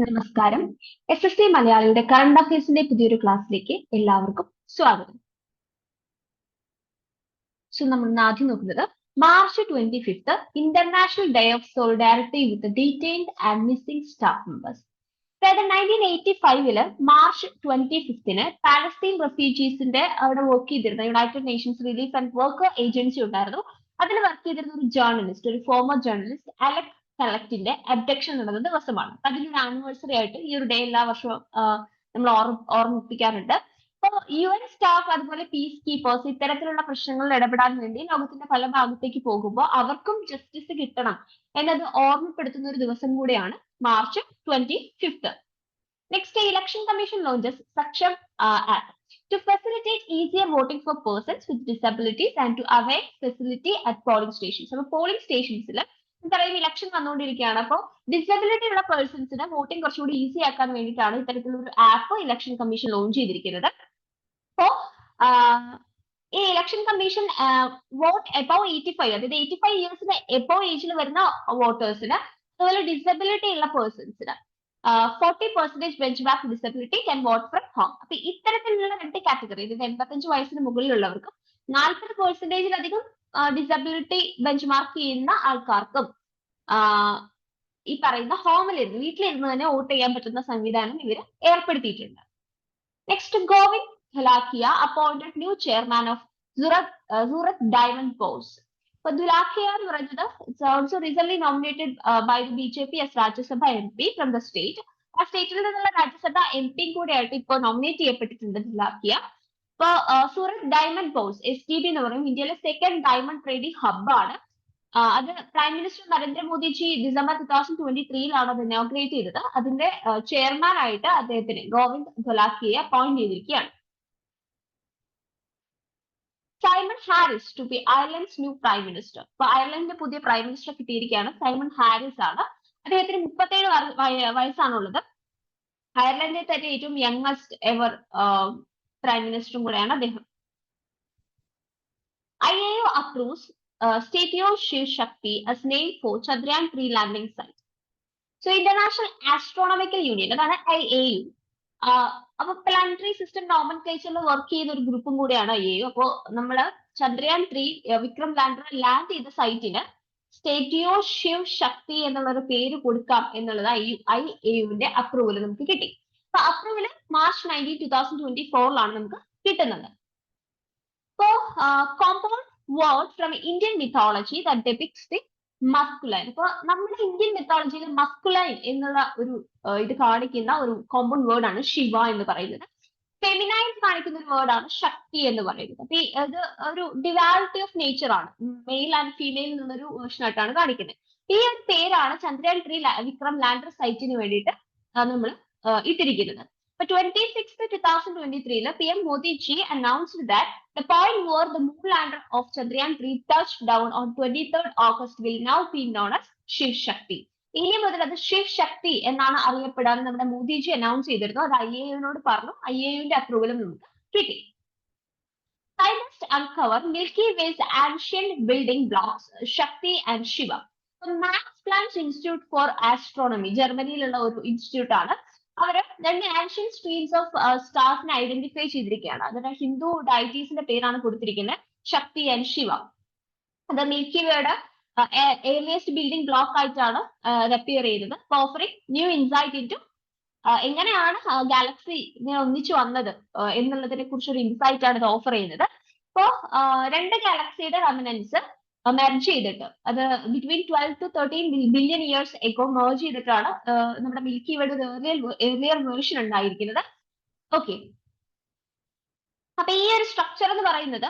നമസ്കാരം. SSC മലയാളിയുടെ current അഫയേഴ്സിന്റെ പുതിയൊരു ക്ലാസ്സിലേക്ക് എല്ലാവർക്കും സ്വാഗതം. നമ്മൾ ആദ്യം നോക്കുന്നത് March 25th international day of solidarity with detained and missing staff members. അതായത് 1985 മാർച്ച് 25th പാലസ്തീൻ റെഫ്യൂജീസിന്റെ അവിടെ വർക്ക് ചെയ്തിരുന്ന United Nations relief and work agency ഉണ്ടായിരുന്നു. അതിൽ വർക്ക് ചെയ്തിരുന്ന ഒരു ജേർണലിസ്റ്റ്, ഒരു ഫോമർ ജേർണലിസ്റ്റ് അലക്സ് കലക്റ്റിന്റെ അബ്ഡക്ഷൻ നടന്ന ദിവസമാണ്. അതിനൊരു ആനിവേഴ്സറി ആയിട്ട് ഈ ഒരു ഡേ എല്ലാ വർഷവും നമ്മൾ ഓർമ്മിപ്പിക്കാറുണ്ട്. അപ്പോൾ UN സ്റ്റാഫ് അതുപോലെ പീസ് കീപ്പേഴ്സ് ഇത്തരത്തിലുള്ള പ്രശ്നങ്ങളിൽ ഇടപെടാൻ വേണ്ടി ലോകത്തിന്റെ പല ഭാഗത്തേക്ക് പോകുമ്പോൾ അവർക്കും ജസ്റ്റിസ് കിട്ടണം എന്നത് ഓർമ്മപ്പെടുത്തുന്ന ഒരു ദിവസം കൂടിയാണ് March 25th. Next, Election Commission launches Saksham Act to facilitate easier voting for persons with disabilities and to avail facility at polling stations. അപ്പോൾ പോളിംഗ് സ്റ്റേഷൻസിൽ നമുക്കറിയാം ഇലക്ഷൻ വന്നുകൊണ്ടിരിക്കുകയാണ്. അപ്പോൾ ഡിസബിലിറ്റി ഉള്ള പേഴ്സൺസിന് വോട്ടിംഗ് കുറച്ചുകൂടി ഈസി ആക്കാൻ വേണ്ടിയിട്ടാണ് ഇത്തരത്തിലുള്ള ഒരു ആപ്പ് ഇലക്ഷൻ കമ്മീഷൻ ലോഞ്ച് ചെയ്തിരിക്കുന്നത്. അപ്പോൾ ഈ ഇലക്ഷൻ കമ്മീഷൻ വോട്ട് എബവ് 85, അതായത് 85 ഇയേഴ്സിന് എബവ് ഏജിൽ വരുന്ന വോട്ടേഴ്സിന്, അതുപോലെ ഡിസബിലിറ്റി ഉള്ള പേഴ്സൺസിന് 40% benchmark disability can vote from home. അപ്പൊ ഇത്തരത്തിലുള്ള രണ്ട് കാറ്റഗറി, അതായത് 85 വയസ്സിന് മുകളിലുള്ളവർക്കും 40%-ലധികം ഡിസബിലിറ്റി ബെഞ്ച്മാർക്ക് ചെയ്യുന്ന ആൾക്കാർക്കും ഈ പറയുന്ന ഹോമിലിരുന്ന് വീട്ടിലിരുന്ന് തന്നെ വോട്ട് ചെയ്യാൻ പറ്റുന്ന സംവിധാനം ഇവർ ഏർപ്പെടുത്തിയിട്ടുണ്ട്. Next, Govind Dhalakiya appointed new chairman of Surat diamond boards. അപ്പൊ ധുലാക്കിയ എന്ന് പറയുന്നത് it's also recent nominated by the BJP as Rajya Sabha MP from the state. ആ സ്റ്റേറ്റിൽ നിന്നുള്ള രാജ്യസഭ MP കൂടെയായിട്ട് ഇപ്പോൾ നോമിനേറ്റ് ചെയ്യപ്പെട്ടിട്ടുണ്ട് ധുലാക്കിയ. ഇപ്പൊ സൂറത്ത് ഡയമണ്ട് ബോർഡ്സ് SDB എന്ന് പറയും, ഇന്ത്യയിലെ സെക്കൻഡ് ഡയമണ്ട് ട്രേഡിംഗ് ഹബ്ബാണ്. അത് പ്രൈം മിനിസ്റ്റർ നരേന്ദ്രമോദിജി ഡിസംബർ 2023 അത് ഇനോഗ്രേറ്റ് ചെയ്തത്. അതിന്റെ ചെയർമാൻ ആയിട്ട് അദ്ദേഹത്തിന് ഗോവിന്ദ് ധലാക്കിയെ അപ്പോയിന്റ് ചെയ്തിരിക്കുകയാണ്. Simon Harris to be Ireland's new prime minister. അപ്പൊ അയർലൻഡിന്റെ പുതിയ പ്രൈം മിനിസ്റ്റർ കിട്ടിയിരിക്കുകയാണ്. സൈമൺ ഹാരിസ് ആണ്. അദ്ദേഹത്തിന് 37 വയസ്സാണുള്ളത്. അയർലൻഡിലെ തന്നെ ഏറ്റവും യങ്ങസ്റ്റ് എവർ പ്രൈം മിനിസ്റ്ററും കൂടെയാണ് അദ്ദേഹം. IAU approves Statue Shiv Shakti as name for Chandrayaan 3 landing site. So International Astronomical Union, അതാണ് IAU. അപ്പൊ പ്ലാനറ്ററി സിസ്റ്റം നോമൻക്ലേച്ചറിൽ വർക്ക് ചെയ്യുന്ന ഒരു ഗ്രൂപ്പും കൂടിയാണ് IAU. അപ്പോൾ നമ്മള് ചന്ദ്രയാൻ 3 വിക്രം ലാൻഡർ ലാൻഡ് ചെയ്ത സൈറ്റിന് സ്റ്റേറ്റ്യൂ ശിവ് ശക്തി എന്നുള്ള ഒരു പേര് കൊടുക്കാം എന്നുള്ളത് IAUവിന്റെ അപ്രൂവൽ നമുക്ക് കിട്ടി. അപ്പൊ അപ്രൂവൽ മാർച്ച് 19, 2024 നമുക്ക് കിട്ടുന്നത്. അപ്പോ compound word from Indian mythology that depicts the masculine. അപ്പൊ നമ്മുടെ ഇന്ത്യൻ മിത്തോളജിയിൽ മസ്കുലൈൻ എന്നുള്ള ഒരു ഇത് കാണിക്കുന്ന ഒരു കോമ്പൗണ്ട് വേർഡ് ആണ് ശിവ എന്ന് പറയുന്നത്. ഫെമിനൈൻ കാണിക്കുന്ന ഒരു വേർഡാണ് ശക്തി എന്ന് പറയുന്നത്. അപ്പൊ ഇത് ഒരു ഡിവാലിറ്റി ഓഫ് നേച്ചർ ആണ്, മെയിൽ ആൻഡ് ഫീമെയിൽ എന്നൊരു വേർഷൻ ആയിട്ടാണ് കാണിക്കുന്നത്. ഈ ഒരു പേരാണ് ചന്ദ്രയാൻ 3 വിക്രം ലാൻഡർ സൈറ്റിന് വേണ്ടിയിട്ട് നമ്മൾ ഇട്ടിരിക്കുന്നത്. But 26th 2023 PM Modi ji announced that the point where the moon lander of Chandrayaan 3 touched down on 23rd August will now be known as Shiv Shakti. ഇനി മുതൽ അത് ശിവ് ശക്തി എന്നാണ് അറിയപ്പെടാൻ നമ്മുടെ മോദിജി അനൗൺസ് ചെയ്തിരുന്നു. അത് IAUവിനോട് പറഞ്ഞു. IAUവിന്റെ അപ്രൂവലും നമുക്ക് കിട്ടി. Scientists uncover Milky Way's ancient building blocks Shakti and Shiva. Max Planck Institute for Astronomy, ജർമ്മനിയിലുള്ള ഒരു ഇൻസ്റ്റിറ്റ്യൂട്ട് ആണ്. അവർ രണ്ട് ആൻഷ്യൻ സ്ട്രീംസ് ഓഫ് സ്റ്റാർസിനെ ഐഡന്റിഫൈ ചെയ്തിരിക്കുകയാണ്. അതിന് ഹിന്ദു ഡൈറ്റീസിന്റെ പേരാണ് കൊടുത്തിരിക്കുന്നത്, ശക്തി ആൻഡ് ശിവ. അത് മിൽക്കി വേയുടെ ഏർലിയസ്റ്റ് ബിൽഡിംഗ് ബ്ലോക്ക് ആയിട്ടാണ് അപ്പിയർ ചെയ്തത്. Offering new insight into എങ്ങനെയാണ് ഗാലക്സി ഇങ്ങനെ ഒന്നിച്ചു വന്നത് എന്നുള്ളതിനെ കുറിച്ചൊരു ഇൻസൈറ്റ് ആണ് ഇത് ഓഫർ ചെയ്യുന്നത്. അപ്പോ രണ്ട് ഗാലക്സിയുടെ റെമനൻസ് മെർജ് ചെയ്തിട്ട്, അത് between 12 to 13 billion years ago merge ചെയ്തിട്ടാണ് നമ്മുടെ മിൽക്കി വേയുടെ ഏർലിയർ വേർഷൻ ഉണ്ടായിരിക്കുന്നത്. ഓക്കെ, അപ്പൊ ഈ ഒരു സ്ട്രക്ചർ എന്ന് പറയുന്നത്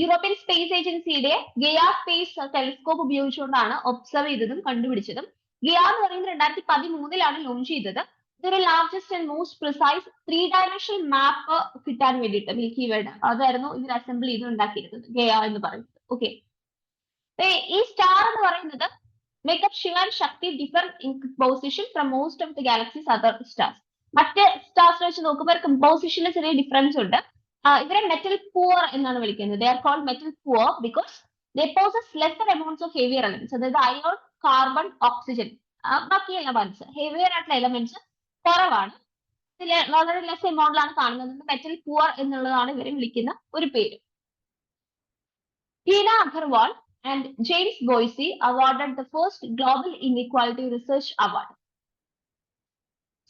യൂറോപ്യൻ സ്പേസ് ഏജൻസിയുടെ ഗിയ സ്പേസ് ടെലിസ്കോപ്പ് ഉപയോഗിച്ചുകൊണ്ടാണ് ഒബ്സർവ് ചെയ്തതും കണ്ടുപിടിച്ചതും. ഗിയ എന്ന് പറയുന്നത് 2013 ലോഞ്ച് ചെയ്തത്. ഇതൊരു largest and most precise 3-dimensional മാപ്പ് കിട്ടാൻ വേണ്ടിയിട്ട് മിൽക്കി വേയുടെ അതായിരുന്നു ഇതിൽ അസംബിൾ ചെയ്ത് ഉണ്ടാക്കിയിരുന്നത് ഗിയ എന്ന് പറയുന്നത്. ഓക്കെ, ഈ സ്റ്റാർ എന്ന് പറയുന്നത് makeup Shiva and Shakti differ in composition from most of the galaxies other stars. മറ്റ് സ്റ്റാർസ് വെച്ച് നോക്കുമ്പോൾ കമ്പോസിഷനിൽ ചെറിയ ഡിഫറൻസ് ഉണ്ട്. ഇവരെ മെറ്റൽ പൂവർ എന്നാണ് വിളിക്കുന്നത്. They are called metal poor because they possess lesser amounts of heavier elements, അതായത് അയോൺ, കാർബൺ, ഓക്സിജൻ ബാക്കി എലമെന്റ്സ് ഹെവിയർ ആയിട്ടുള്ള എലമെന്റ്സ് കുറവാണ്. ഇതിൽ വളരെ ലെസ് എമൗണ്ടിലാണ് കാണുന്നത്. മെറ്റൽ പുവർ എന്നുള്ളതാണ് ഇവരെ വിളിക്കുന്ന ഒരു പേര്. Tina Agarwal and James Boyce awarded the first Global Inequality Research Award.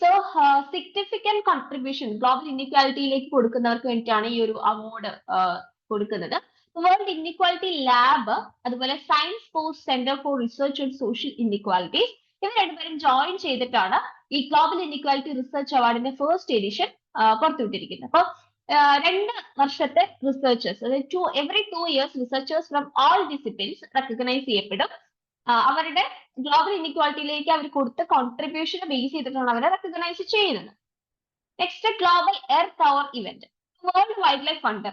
So, significant contribution global inequalityയിലേക്ക് കൊടുക്കുന്നവർക്ക് വേണ്ടിയിട്ടാണ് ഈ ഒരു അവാർഡ് കൊടുക്കുന്നത്. വേൾഡ് ഇൻഇക്വാലിറ്റി ലാബ് അതുപോലെ science post centre for research and social inequalities ഇവർ രണ്ടുപേരും ജോയിൻ ചെയ്തിട്ടാണ് ഈ ഗ്ലോബൽ ഇൻഇക്വാലിറ്റി റിസർച്ച് അവാർഡിന്റെ ഫസ്റ്റ് എഡിഷൻ പുറത്തുവിട്ടിരിക്കുന്നത്. അപ്പൊ 2 വർഷത്തെ റിസർച്ചേഴ്സ്, അതായത് every 2 years researchers from all disciplines recognise ചെയ്യപ്പെടും. അവരുടെ ഗ്ലോബൽ ഇൻഇക്വാലിറ്റിയിലേക്ക് അവർ കൊടുത്ത കോൺട്രിബ്യൂഷനെ ബേസ് ചെയ്തിട്ടാണ് അവരെ റെക്കഗ്നൈസ് ചെയ്യുന്നത്. Next global Earth Hour event. World Wildlife Fund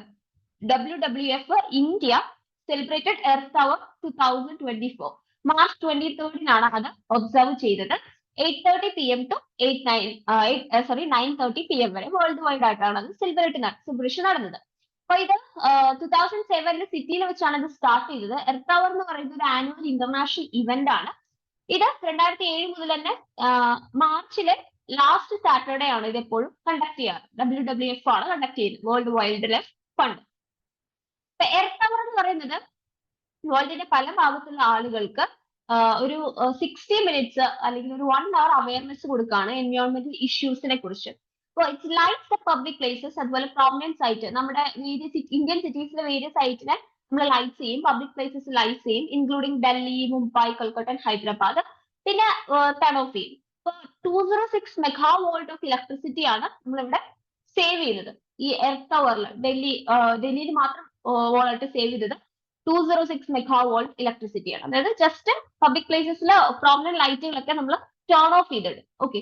WWF India celebrated Earth Hour 2024 March 23 അത് ഒബ്സർവ് ചെയ്തത്. 8:30 PM to 9:30 PM വരെ വേൾഡ് വൈഡ് ആയിട്ടാണ് അത് സെലിബ്രേഷൻ നടന്നത്. അപ്പൊ ഇത് 2007 സിറ്റിയിൽ വെച്ചാണ് ഇത് സ്റ്റാർട്ട് ചെയ്തത്. എർത്ത് അവർ എന്ന് പറയുന്നത് ഒരു ആനുവൽ ഇന്റർനാഷണൽ ഇവന്റ് ആണ്. ഇത് 2007 മുതൽ തന്നെ മാർച്ചിലെ ലാസ്റ്റ് സാറ്റർഡേ ആണ് ഇത് എപ്പോഴും കണ്ടക്ട് ചെയ്യാറ്. WWF ആണ് കണ്ടക്ട് ചെയ്യുന്നത്, വേൾഡ് വൈൽഡ് ലൈഫ് ഫണ്ട്. ഇപ്പൊ എർത്ത് അവർ എന്ന് പറയുന്നത് വേൾഡിന്റെ പല ഭാഗത്തുള്ള ആളുകൾക്ക് ഒരു 60 minutes അല്ലെങ്കിൽ ഒരു 1 hour അവയർനെസ് കൊടുക്കുകയാണ് എൻവയോൺമെന്റൽ ഇഷ്യൂസിനെ കുറിച്ച്. അപ്പോൾ it's likes the public places, അതുപോലെ പ്രോമിനന്റ് സൈറ്റ്, നമ്മുടെ ഇന്ത്യൻ സിറ്റീസിലെ വേരിയസ് സൈറ്റിനെ നമ്മൾ ലൈറ്റ് ചെയ്യും, പബ്ലിക് പ്ലേസസ് ലൈറ്റ് ചെയ്യും, ഇൻക്ലൂഡിംഗ് ഡൽഹി, മുംബൈ, കൊൽക്കത്ത, ഹൈദരാബാദ്. പിന്നെ ടേൺ ഓഫ് ചെയ്യും. ഇപ്പൊ 206 മെഗാവോൾട്ട് ഓഫ് ഇലക്ട്രിസിറ്റി ആണ് നമ്മളിവിടെ സേവ് ചെയ്യുന്നത് ഈ എർത്ത് അവറിൽ. ഡൽഹിയിൽ മാത്രം വോളായിട്ട് സേവ് ചെയ്തത് 206 മെഗാവോൾട്ട് ഇലക്ട്രിസിറ്റി ആണ്. അതായത് ജസ്റ്റ് പബ്ലിക് പ്ലേസസിലെ പ്രോമിനന്റ് ലൈറ്റുകളൊക്കെ നമ്മൾ ടേൺ ഓഫ് ചെയ്തിടും. Okay.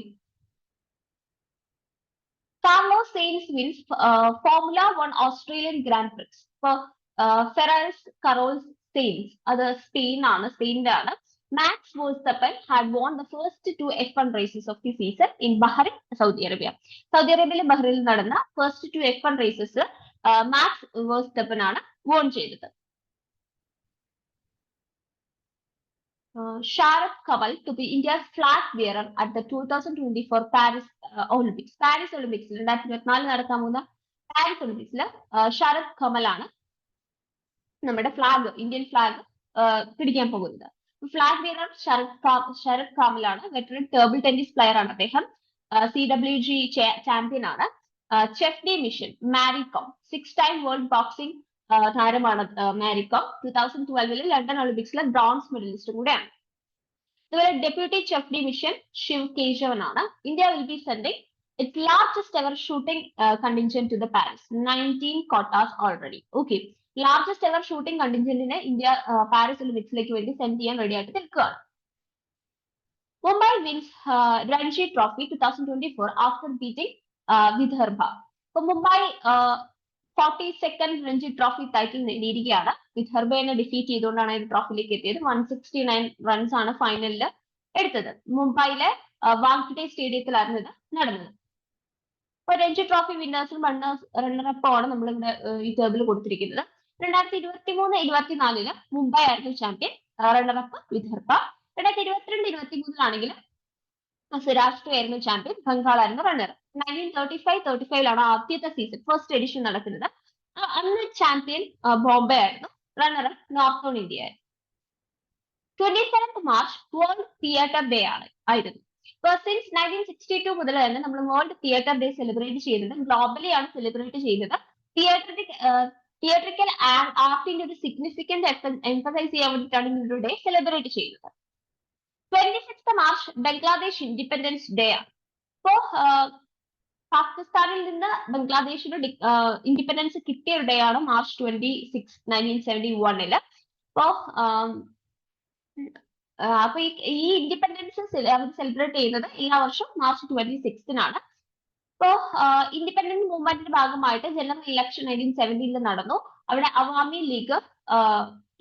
Carlos Sainz wins Formula 1 Australian Grand Prix. ഇപ്പൊ ഫെറൽസ് കറോൾസ് സെയിൻസ്, അത് സ്പെയിനിന്റെ ആണ്. Max Verstappen had won the first 2 F1 races of the season in Bahrain, Saudi Arabia. Saudi അറേബ്യയിലെ ബഹ്റൈനിൽ നടന്ന ഫസ്റ്റ് 2 F1 റേസസ് മാക്സ് വേഴ്സ്തപ്പൻ ആണ് von ചെയ്തത്. Sharad Kamal to be India's flag bearer at the 2024 Paris Olympics. Paris ഒളിമ്പിക്സിൽ 2024 നടക്കാൻ പോകുന്ന Paris ഒളിമ്പിക്സിൽ ഷാരദ് കമൽ ആണ് നമ്മുടെ ഇന്ത്യൻ ഫ്ലാഗ് പിടിക്കാൻ പോകുന്നത്. ഫ്ലാഗ് ബിയറർ ശരത് കാമൽ ആണ്. വെറ്ററൻ ടേബിൾ ടെന്നീസ് പ്ലെയർ ആണ് അദ്ദേഹം. CWG ചാമ്പ്യൻ ആണ്. Chef de mission Mary Kom 6-time world boxing താരമാണ് മാരികോം. 2012 ലണ്ടൻ ഒളിമ്പിക്സിലെ ബ്രോൺസ് മെഡലിസ്റ്റും കൂടെയാണ്. അതുപോലെ deputy chef de mission Shiv Keshavan ആണ്. India will be sending its largest ever shooting contingent to the Paris. 19 quotas already. Okay. Largest ever shooting കണ്ടിൻജന്റിനെ India Paris ഒളിമ്പിക്സിലേക്ക് വേണ്ടി send ചെയ്യാൻ റെഡി ആയിട്ട് നിൽക്കുകയാണ്. Mumbai wins Ranji trophy 2024 after beating Vidarbha. അപ്പൊ Mumbai 42nd Ranji trophy title നേടിയിരിക്കുകയാണ്. വിദർഭയെ ഡിഫീറ്റ് ചെയ്തുകൊണ്ടാണ് ഈ ട്രോഫിയിലേക്ക് എത്തിയത്. 169 റൺസ് ആണ് ഫൈനലിൽ എടുത്തത്. മുംബൈയിലെ വാങ്ഖഡെ സ്റ്റേഡിയത്തിലായിരുന്നു ഇത് നടന്നത്. അപ്പൊ രഞ്ജി ട്രോഫി വിന്നേഴ്സും റണ്ണറപ്പും ആണ് നമ്മളിവിടെ ഈ ടേബിൾ കൊടുത്തിരിക്കുന്നത്. 2023-24 മുംബൈ ആയിരുന്നു ചാമ്പ്യൻ, റണ്ണറപ്പ് വിദർഭ. 2022-23 മഹാരാഷ്ട്ര ആയിരുന്നു ചാമ്പ്യൻ, ബംഗാൾ ആയിരുന്നു റണ്ണർ. 1935-35 ആദ്യത്തെ സീസൺ ഫസ്റ്റ് എഡിഷൻ നടക്കുന്നത്. അന്ന് ചാമ്പ്യൻ ബോംബെ ആയിരുന്നു, റണ്ണറപ്പ് നോർത്തേൺ ഇന്ത്യ ആയിരുന്നു. 27th March world theatre day ആയിരുന്നു. സിൻസ് 1962 മുതൽ തന്നെ നമ്മൾ വേൾഡ് തിയേറ്റർ ഡേ സെലിബ്രേറ്റ് ചെയ്യുന്നത് ഗ്ലോബലി ആണ് സെലിബ്രേറ്റ് ചെയ്യുന്നത്. തിയേറ്ററിക്കൽ ആർട്ടിന്റെ ഒരു സിഗ്നിഫിക്കൻസ് എംഫസൈസ് ചെയ്യാൻ വേണ്ടിയിട്ടാണ് ഇന്നൊരു ഡേ സെലിബ്രേറ്റ് ചെയ്യുന്നത്. 26th March Bangladesh independence day ആണ്. അപ്പോ പാകിസ്ഥാനിൽ നിന്ന് ബംഗ്ലാദേശിന് ഇൻഡിപെൻഡൻസ് കിട്ടിയ ഒരു ഡേ ആണ് മാർച്ച് 26, 1971. അപ്പൊ ഈ ഇൻഡിപെൻഡൻസ് സെലിബ്രേറ്റ് ചെയ്യുന്നത് എല്ലാ വർഷം മാർച്ച് 26 അപ്പോ ഇൻഡിപെൻഡൻസ് മൂവ്മെന്റിന്റെ ഭാഗമായിട്ട് ജനറൽ ഇലക്ഷൻ 1970 നടന്നു. അവിടെ അവാമി ലീഗ്,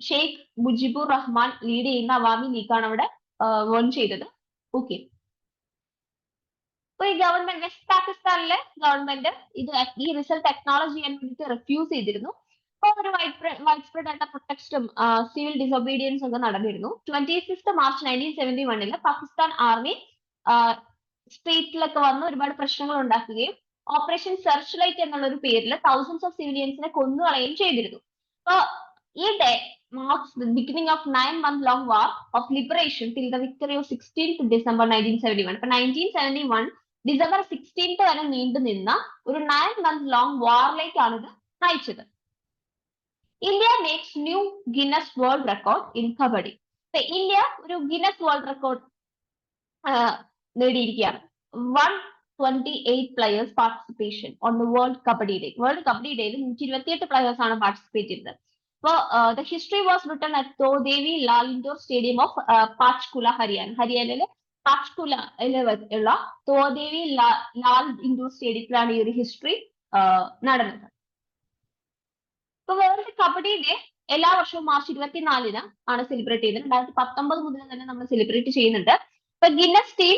ഷെയ്ഖ് മുജിബുർ റഹ്മാൻ ലീഡ് ചെയ്യുന്ന അവാമി ലീഗാണ് അവിടെ വോൺ ചെയ്തത്. ഓക്കെ. അപ്പൊ ഈ ഗവൺമെന്റ്, വെസ്റ്റ് പാകിസ്ഥാനിലെ ഗവൺമെന്റ് ഈ റിസൾട്ട് അക്നോളജ് ചെയ്യാൻ വേണ്ടിയിട്ട് റിഫ്യൂസ് ചെയ്തിരുന്നു. അപ്പോൾ ഒരു വൈഡ് സ്പ്രെഡ് ആയിട്ട് പ്രൊട്ടക്സ്റ്റും സിവിൽ ഡിസൊബീഡിയൻസ് ഒക്കെ നടന്നിരുന്നു. 26th March 1971 പാകിസ്ഥാൻ ആർമി സ്ട്രീറ്റിലൊക്കെ വന്ന് ഒരുപാട് പ്രശ്നങ്ങൾ ഉണ്ടാക്കുകയും ഓപ്പറേഷൻ സെർച്ച് ലൈറ്റ് എന്നുള്ള ഒരു പേരിൽ തൗസൻഡ്സ് ഓഫ് സിവിലിയൻസിനെ കൊന്നുകളയുകയും ചെയ്തിരുന്നു. അപ്പൊ ഈ day marks the beginning of 9-month long war of liberation till the victory of 16th December 1971. അപ്പൊ 1971 December 16th വരെ നീണ്ടു നിന്ന ഒരു 9-month long വാറിലേക്കാണ് ഇത് നയിച്ചത്. India makes new Guinness world record in kabaddi. India ഒരു ഗിന്നസ് വേൾഡ് റെക്കോർഡ് നേടിയിരിക്കുകയാണ്. 128 players participation on the World Kabaddi Day. World kabaddi ഡേയിൽ 128 players ആണ് പാർട്ടിസിപ്പേറ്റ് ചെയ്തത്. അപ്പോൾ the history was written at Tau Devi Lal indoor stadium of Panchkula, Haryana. ഹരിയാനയിലെ പാച്കുലയിലെ ഉള്ള തോദേവി ലാൽ ഇൻഡോർ സ്റ്റേഡിയത്തിലാണ് ഈ ഒരു ഹിസ്റ്ററി നടന്നത്. ഇപ്പൊ വേൾഡ് കബഡി ഡേ എല്ലാ വർഷവും മാർച്ച് 24 ആണ് സെലിബ്രേറ്റ് ചെയ്യുന്നത്. 2019 മുതൽ തന്നെ നമ്മൾ സെലിബ്രേറ്റ് ചെയ്യുന്നുണ്ട്. ഇപ്പൊ Guinness team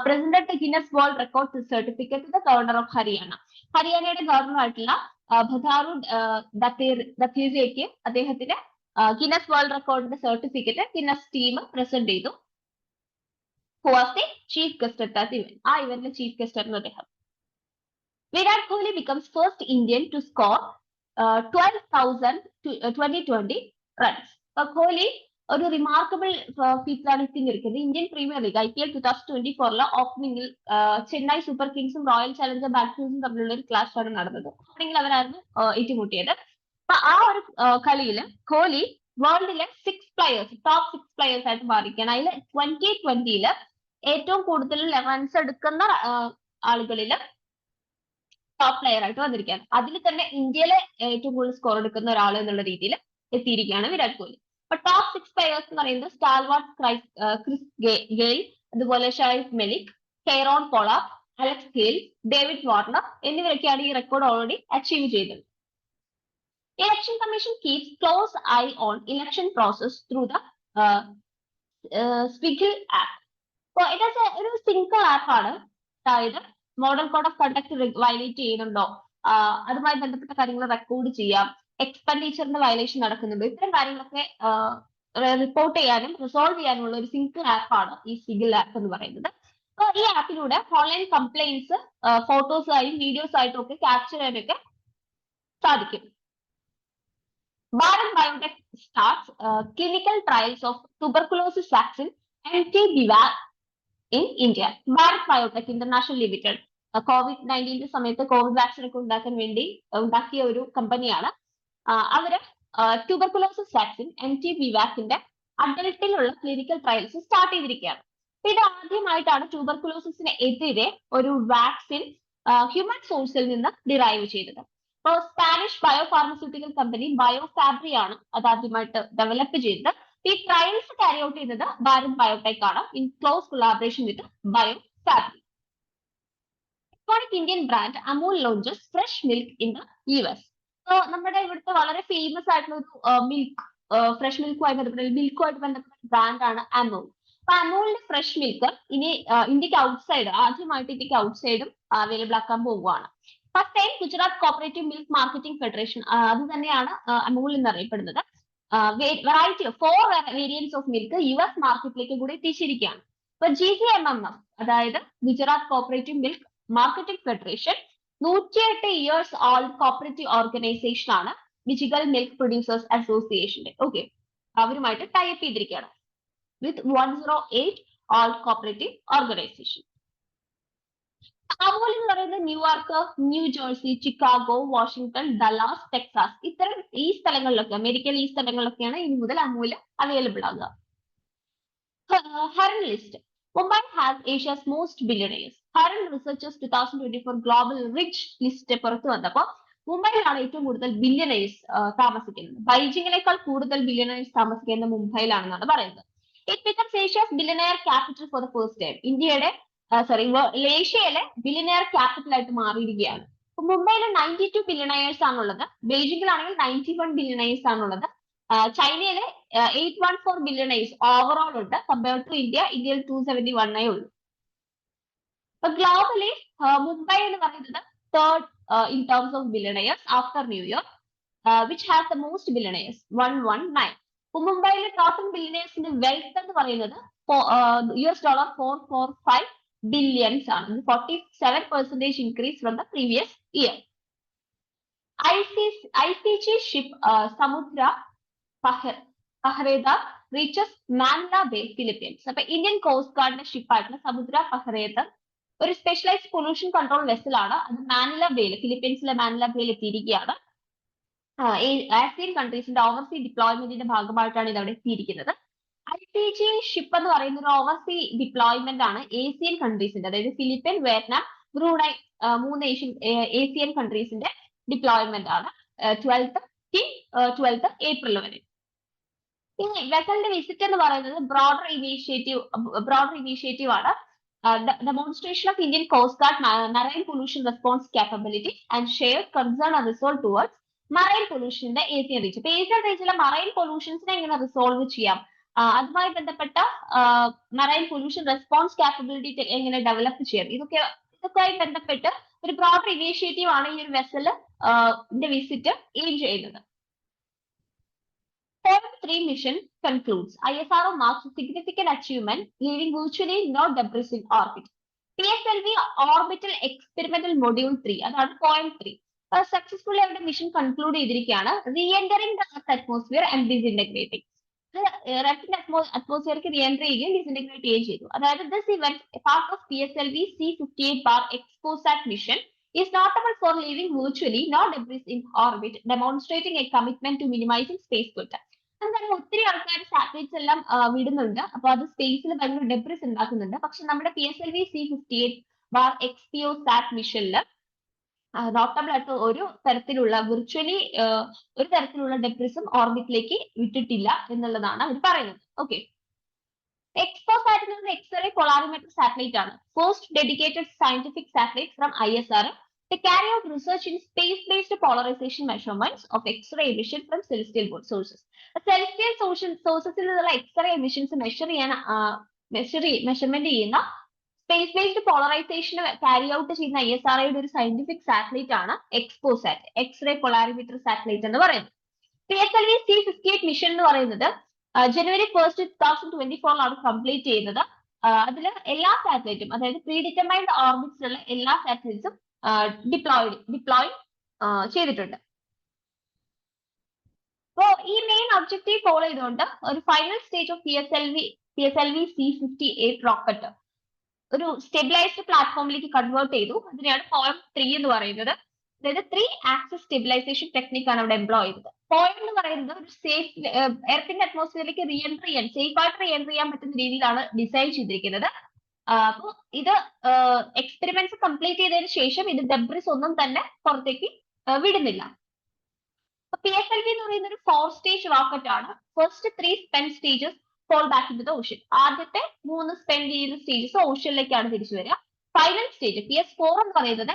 president Guinness world record certificate the governor of Haryana. ഹരിയാനയുടെ ഗവർണർ ആയിട്ടുള്ള ഭദാറു ദത്തേക്ക് അദ്ദേഹത്തിന് ഗിന്നസ് വേൾഡ് റെക്കോർഡിന്റെ സർട്ടിഫിക്കറ്റ് ഗിന്നസ് ടീം പ്രസന്റ് ചെയ്തു. Who was the chief guest at that event. ആ ഇവന്റിലെ ചീഫ് ഗസ്റ്റ് ആയിരുന്നു അദ്ദേഹം. Virat Kohli becomes first Indian to score 12,020 runs. അപ്പൊ കോഹ്ലി ഒരു റിമാർക്കബിൾ ഫീറ്റിലാണ് എത്തിയിരിക്കുന്നത്. ഇന്ത്യൻ പ്രീമിയർ ലീഗ് IPL 2024 ഓപ്പണിംഗിൽ ചെന്നൈ സൂപ്പർ കിങ്സും റോയൽ ചലഞ്ചർ ബാംഗ്ലൂരും തമ്മിലുള്ള ഒരു ക്ലാഷ് ആണ് നടന്നത്. ഓപ്പണിംഗിൽ അവരായിരുന്നു ഏറ്റുമുട്ടിയത്. അപ്പൊ ആ ഒരു കളിയിൽ കോഹ്ലി വേൾഡിലെ ടോപ്പ് 6 പ്ലെയേഴ്സ് ആയിട്ട് മാറിയിരിക്കുകയാണ്. അതിൽ 2020 ഏറ്റവും കൂടുതൽ റൺസ് എടുക്കുന്ന ആളുകളിൽ ടോപ്പ് പ്ലെയർ ആയിട്ട് വന്നിരിക്കുകയാണ്. അതിൽ തന്നെ ഇന്ത്യയിലെ ഏറ്റവും കൂടുതൽ സ്കോർ എടുക്കുന്ന ഒരാൾ എന്നുള്ള രീതിയിൽ എത്തിയിരിക്കുകയാണ് വിരാട് കോഹ്ലി. അപ്പൊ ടോപ്പ് 6 പ്ലെയേഴ്സ് എന്ന് പറയുന്നത് സ്റ്റാൽവാർട്ട് ക്രിസ് ഗെയിൽ, അതുപോലെ Shoaib Malik, Kieron Pollard, Alex Gayle, David Warner എന്നിവരൊക്കെയാണ് ഈ റെക്കോർഡ് ഓൾറെഡി അച്ചീവ് ചെയ്തത്. Election commission keeps close eye on election process through the സ്വിഗിൽ ആപ്പ്. അപ്പോൾ ഇത് ഒരു സിംഗിൾ ആപ്പ് ആണ്. അതായത് model code of conduct violate ചെയ്യുന്നുണ്ടോ, അതുമായി ബന്ധപ്പെട്ട കാര്യങ്ങൾ റെക്കോർഡ് ചെയ്യാം, എക്സ്പെൻഡിച്ചറിന്റെ വയലേഷൻ നടക്കുന്നുണ്ടോ, ഇത്തരം കാര്യങ്ങളൊക്കെ റിപ്പോർട്ട് ചെയ്യാനും റിസോൾവ് ചെയ്യാനുമുള്ള ഒരു സിംഗിൾ ആപ്പാണ് ഈ സ്വിഗിൽ ആപ്പ് എന്ന് പറയുന്നത്. അപ്പോൾ ഈ ആപ്പിലൂടെ ഓൺലൈൻ കംപ്ലൈൻസ് ഫോട്ടോസ് ആയും വീഡിയോസ് ആയിട്ടും ഒക്കെ ക്യാപ്ചർ ചെയ്യാനൊക്കെ സാധിക്കും. Bharat biotech starts clinical trials of tuberculosis vaccine MT-BVAC in India. Bharat biotech international limited COVID-19 സമയത്ത് കോവിഡ് വാക്സിൻ ഒക്കെ ഉണ്ടാക്കാൻ വേണ്ടി ഉണ്ടാക്കിയ ഒരു കമ്പനിയാണ്. അവര് ട്യൂബർകുലോസിസ് വാക്സിൻ MT-BVACന്റെ അഡൽട്ടിലുള്ള ക്ലിനിക്കൽ ട്രയൽസ് സ്റ്റാർട്ട് ചെയ്തിരിക്കുകയാണ്. ഇത് ആദ്യമായിട്ടാണ് ട്യൂബർകുലോസിസിന് എതിരെ ഒരു വാക്സിൻ ഹ്യൂമൻ സോഴ്സിൽ നിന്ന് ഡിറൈവ് ചെയ്തത്. അപ്പോൾ സ്പാനിഷ് ബയോഫാർമസ്യൂട്ടിക്കൽ കമ്പനി ബയോഫാബ്രി ആണ് അത് ആദ്യമായിട്ട് ഡെവലപ്പ് ചെയ്തത്. ഈ ട്രയൽസ് ക്യാരി ഔട്ട് ചെയ്യുന്നത് ഭാരത് ബയോടെക് ആണ് in close collaboration with Biofabri. iconic Indian brand Amul launches fresh milk in the US. നമ്മുടെ ഇവിടുത്തെ വളരെ ഫേമസ് ആയിട്ടുള്ള ഒരു മിൽക്ക് ഫ്രഷ് മിൽക്കുമായി ബന്ധപ്പെട്ട മിൽക്കുമായിട്ട് ബന്ധപ്പെട്ട ബ്രാൻഡാണ് അമൂൽ. അപ്പൊ അമൂലിന്റെ ഫ്രഷ് മിൽക്ക് ഇനി ഇന്ത്യക്ക് ഔട്ട്സൈഡ് ആദ്യമായിട്ട് ഇന്ത്യക്ക് ഔട്ട്സൈഡും അവൈലബിൾ ആക്കാൻ പോവുകയാണ്. First time Gujarat cooperative milk marketing federation അത് തന്നെയാണ് അമൂൽ എന്നറിയപ്പെടുന്നത്. Variety 4 variants of milk US മാർക്കറ്റിലേക്ക് കൂടി എത്തിച്ചിരിക്കുകയാണ്. ഇപ്പൊ GCMMF അതായത് Gujarat cooperative milk marketing federation 108 years old cooperative organisation ആണ് മിച്ചിഗൺ മിൽക്ക് പ്രൊഡ്യൂസേഴ്സ് അസോസിയേഷന്റെ. ഓക്കെ, അവരുമായിട്ട് ടൈപ്പ് ചെയ്തിരിക്കുകയാണ് with 108 old cooperative organisation. Amul എന്ന് പറയുന്നത് New York, New Jersey, Chicago, Washington, Dallas, Texas ഈ സ്ഥലങ്ങളിലൊക്കെ അമേരിക്കയിലെ ഈ സ്ഥലങ്ങളിലൊക്കെയാണ് ഇനി മുതൽ അമൂൽ അവൈലബിൾ ആകുക. Hurun list. Mumbai has Asia's most billionaires. Harran Researchers 2024 global rich list പുറത്തു വന്നപ്പോൾ മുംബൈയിലാണ് ഏറ്റവും കൂടുതൽ ബില്യണേഴ്സ് താമസിക്കുന്നത്. ബൈജിങ്ങിനേക്കാൾ കൂടുതൽ ബില്യണേഴ്സ് താമസിക്കുന്നത് മുംബൈയിലാണെന്നാണ് പറയുന്നത്. It becomes Asia's billionaire capital for the first time. ഏഷ്യയിലെ ബില്യനെയർ ക്യാപിറ്റൽ ആയിട്ട് മാറിയിരിക്കുകയാണ്. മുംബൈയിൽ 92 ബില്യണേഴ്സ് ആണുള്ളത്. ബെയ്ജിങ്ങിലാണെങ്കിൽ 91 ബില്യണേഴ്സ് ആണുള്ളത്. ചൈനയിലെ 814 ബില്യണേഴ്സ് ഓവറോൾ ഉണ്ട്. കമ്പയർഡ് ടു ഇന്ത്യയിൽ 271 ഉള്ളൂ. അപ്പൊ ഗ്ലോബലി മുംബൈ എന്ന് പറയുന്നത് third in terms of billionaires after New York. which has the most billionaires, 119. ഇപ്പൊ മുംബൈയിലെ ടോട്ടൽ ബില്യനേഴ്സിന്റെ വെൽത്ത് എന്ന് പറയുന്നത് $445 ബില്യൺസ് ആണ്. 47% increase from the previous year. ICG ship Samudra Paharedar reaches Manila Bay, Philippines. അപ്പൊ ഇന്ത്യൻ കോസ്റ്റ് ഗാർഡിന്റെ ഷിപ്പായിട്ടുള്ള സമുദ്ര പഹരേദർ ഒരു സ്പെഷ്യലൈസ്ഡ് പൊല്യൂഷൻ കൺട്രോൾ വെസൽ ആണ്. അത് മാനില ബേയിൽ, ഫിലിപ്പീൻസിലെ മാനില ബേയിൽ എത്തിയിരിക്കുകയാണ്. ആസിയൻ കൺട്രീസിന്റെ ഓവർസീ ഡിപ്ലോയ്മെന്റിന്റെ ഭാഗമായിട്ടാണ് ഇത് അവിടെ എത്തിയിരിക്കുന്നത്. ICG ഷിപ്പ് എന്ന് പറയുന്ന ഒരു ഓവർസീ ഡിപ്ലോയ്മെന്റ് ആണ് ഏഷ്യൻ കൺട്രീസിന്റെ, അതായത് ഫിലിപ്പീൻ, വിയറ്റ്നാം, ബ്രൂണൈ 3 ഏഷ്യൻ കൺട്രീസിന്റെ ഡിപ്ലോയ്മെന്റ് ആണ് 12th ഏപ്രിൽ വരെ. ഇനി വെസലിന്റെ വിസിറ്റ് എന്ന് പറയുന്നത് ബ്രോഡർ ഇനീഷ്യേറ്റീവ് ആണ്. Demonstration of Indian Coast Guard marine pollution response capability and shared concern and resolve towards marine pollution ന്റെ ഏഷ്യൻ റീച്ച്. ഇപ്പൊ ഏഷ്യൻ റീച്ചിലെ മറൈൻ പൊല്യൂഷൻസിനെ എങ്ങനെ റിസോൾവ് ചെയ്യാം, അതുമായി ബന്ധപ്പെട്ട മറൈൻ പൊല്യൂഷൻ റെസ്പോൺസ് കാപ്പബിലിറ്റി എങ്ങനെ ഡെവലപ്പ് ചെയ്യാം, ഇതൊക്കെയായി ബന്ധപ്പെട്ട് ഒരു ബ്രോഡർ ഇനീഷ്യേറ്റീവ് ആണ് ഈ ഒരു വെസല് വിസിറ്റ് എയിം ചെയ്യുന്നത്. Point 3 mission concludes. ISRO marks a significant achievement, leaving virtually no debris in orbit. PSLV Orbital Experimental Module 3, അതാണ് Point 3. Successfully അവരുടെ മിഷൻ കൺക്ലൂഡ് ചെയ്തിരിക്കുകയാണ്. Re-entering the Earth atmosphere and disintegrating. എർത്തിന്റെ അറ്റ്മോസ്ഫിയർക്ക് re-entry ചെയ്യുകയും disintegrate ചെയ്യുകയും ചെയ്തു. അതായത് this event part of PSLV C58 Exposat mission is notable for leaving virtually no debris in orbit, demonstrating a commitment to minimizing space pollution. എന്തായാലും ഒത്തിരി ആൾക്കാർ satellites എല്ലാം വിടുന്നുണ്ട്, അപ്പൊ അത് സ്പേസിൽ ഭയങ്കര ഡെബ്രിസ് ഉണ്ടാക്കുന്നുണ്ട്. പക്ഷെ നമ്മുടെ PSLV C58 Exposat മിഷനിൽ നോട്ടബിൾ ആയിട്ട് ഒരു തരത്തിലുള്ള ഡെബ്രിസും ഓർബിറ്റിലേക്ക് വിട്ടിട്ടില്ല എന്നുള്ളതാണ് അവർ പറയുന്നത്. ഓക്കെ, Exposat എന്നത് എക്സ്റേ പൊളാരിമെട്രി സാറ്റലൈറ്റ് ആണ്. First dedicated scientific satellite from ISRO to carry out research in space-based polarization measurements of X-ray emission from celestial sources. Celestial sources നിന്നുള്ള X-ray emissions മെഷർമെന്റ് ചെയ്യുന്ന സ്പേസ്-ബേസ്ഡ് പോളറൈസേഷൻ ക്യാരി ഔട്ട് ചെയ്യുന്ന ISROയുടെ ഒരു scientific satellite ആണ് XPoSat, x-ray polarimetry satellite എന്ന് പറയുന്നത്. PSLV C58 mission എന്ന് പറയുന്നത് January 1st, 2024 complete ചെയ്യുന്നത്. അതിൽ എല്ലാ സാറ്റലൈറ്റും, അതായത് പ്രീ ഡിറ്റർമൈൻഡ് ഓർബിറ്റ്സിലുള്ള എല്ലാ സാറ്റലൈറ്റ്സും ഡിപ്ലോയ് ചെയ്തിട്ടുണ്ട്. അപ്പോ ഈ മെയിൻ ഒബ്ജക്റ്റീവ് ഫോളോ ചെയ്തുകൊണ്ട് ഒരു final stage of PSLV C58 rocket ഒരു സ്റ്റെബിലൈസ്ഡ് പ്ലാറ്റ്ഫോമിലേക്ക് കൺവേർട്ട് ചെയ്തു. അതിനെയാണ് Point 3 എന്ന് പറയുന്നത്. അതായത് 3 ആക്സിസ് സ്റ്റെബിലൈസേഷൻ ടെക്നിക് ആണ് അവിടെ എംപ്ലോയ് ചെയ്തത്. പോയിന്റ് എന്ന് പറയുന്നത് ഒരു സേഫ് എർത്തിന്റെ അറ്റ്മോസ്ഫിയറിലേക്ക് റീഎൻട്രി ചെയ്യാൻ, സേഫ് ആയിട്ട് റീഎൻട്രി ചെയ്യാൻ പറ്റുന്ന രീതിയിലാണ് ഡിസൈൻ ചെയ്തിരിക്കുന്നത്. അപ്പോൾ ഇത് എക്സ്പെരിമെന്റ്സ് കംപ്ലീറ്റ് ചെയ്തതിനു ശേഷം ഇത് ഡെബ്രിസ് ഒന്നും തന്നെ പുറത്തേക്ക് വിടുന്നില്ല. PSLV എന്ന് പറയുന്ന ഒരു 4 സ്റ്റേജ് റോക്കറ്റ് ആണ്. First 3 spend stages fall back into the ocean. ആദ്യത്തെ 3 സ്പെൻഡ് ചെയ്യുന്ന സ്റ്റേജസ് ഓഷ്യനിലേക്കാണ് തിരിച്ചു വരിക. ഫൈനൽ സ്റ്റേജ് PS4 എന്ന് പറയുന്നത്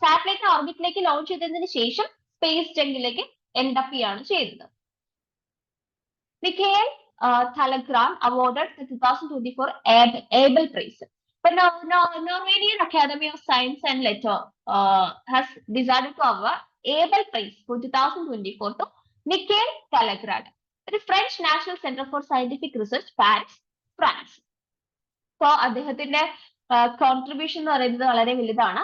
സാറ്റലൈറ്റ് ഓർബിറ്റിലേക്ക് ലോഞ്ച് ചെയ്തതിനു ശേഷം സ്പേസ് ജംഗിലേക്ക് എൻഡപ്പ് ചെയ്യാണ് ചെയ്തത്. Mikhail Thalagran awarded the 2024 Abel Prize. The Norwegian Academy of Science and Letters has decided to award Abel Prize for 2024 to Mikhail Thalagran, the French National Center for Scientific Research, Paris, France. So അദ്ദേഹത്തിന്റെ contribution എന്ന് പറയുന്നത് വളരെ വലുതാണ്.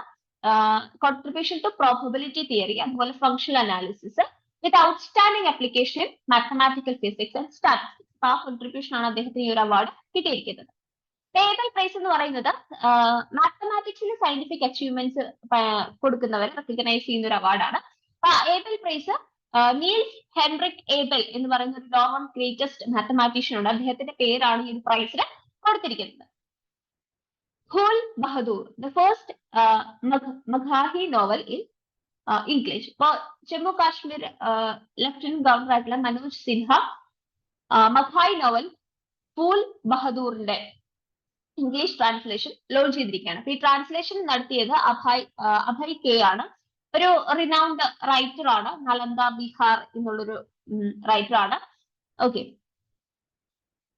Contribution to probability theory, അതുപോലെ functional analysis with outstanding application mathematical physics and statistics. ആ contribution ആണ് അദ്ദേഹത്തിന് ഈ ഒരു അവാർഡ് കിട്ടിയിരിക്കുന്നത്. ഏബൽ പ്രൈസ് എന്ന് പറയുന്നത് മാത്തമാറ്റിക്സിലെ സയന്റിഫിക് അച്ചീവ്മെന്റ്സ് കൊടുക്കുന്നവരെ റെക്കഗ്നൈസ് ചെയ്യുന്ന ഒരു അവാർഡാണ്. Abel prize Niels Henrik Abel എന്ന് പറയുന്ന ഒരു നോൺ ഗ്രേറ്റസ്റ്റ് മാത്തമാറ്റീഷ്യൻ ഉണ്ട്, അദ്ദേഹത്തിന്റെ പേരാണ് ഈ ഒരു പ്രൈസിന് കൊടുത്തിരിക്കുന്നത്. Phul Bahadur, the first Maghahi novel in English. ഇപ്പോൾ ജമ്മു കാശ്മീർ ലഫ്റ്റനന്റ് ഗവർണർ ആയിട്ടുള്ള മനോജ് സിൻഹ മഗ്ഹായി നോവൽ ഫൂൽ ബഹദൂറിന്റെ ഇംഗ്ലീഷ് ട്രാൻസ്ലേഷൻ ലോഞ്ച് ചെയ്തിരിക്കുകയാണ്. അപ്പൊ ഈ ട്രാൻസ്ലേഷൻ നടത്തിയത് അഭയ് കെ ആണ്. ഒരു റിനൗണ്ട് റൈറ്റർ ആണ്, നലന്ദ ബീഹാർ എന്നുള്ളൊരു റൈറ്റർ ആണ്. ഓക്കെ,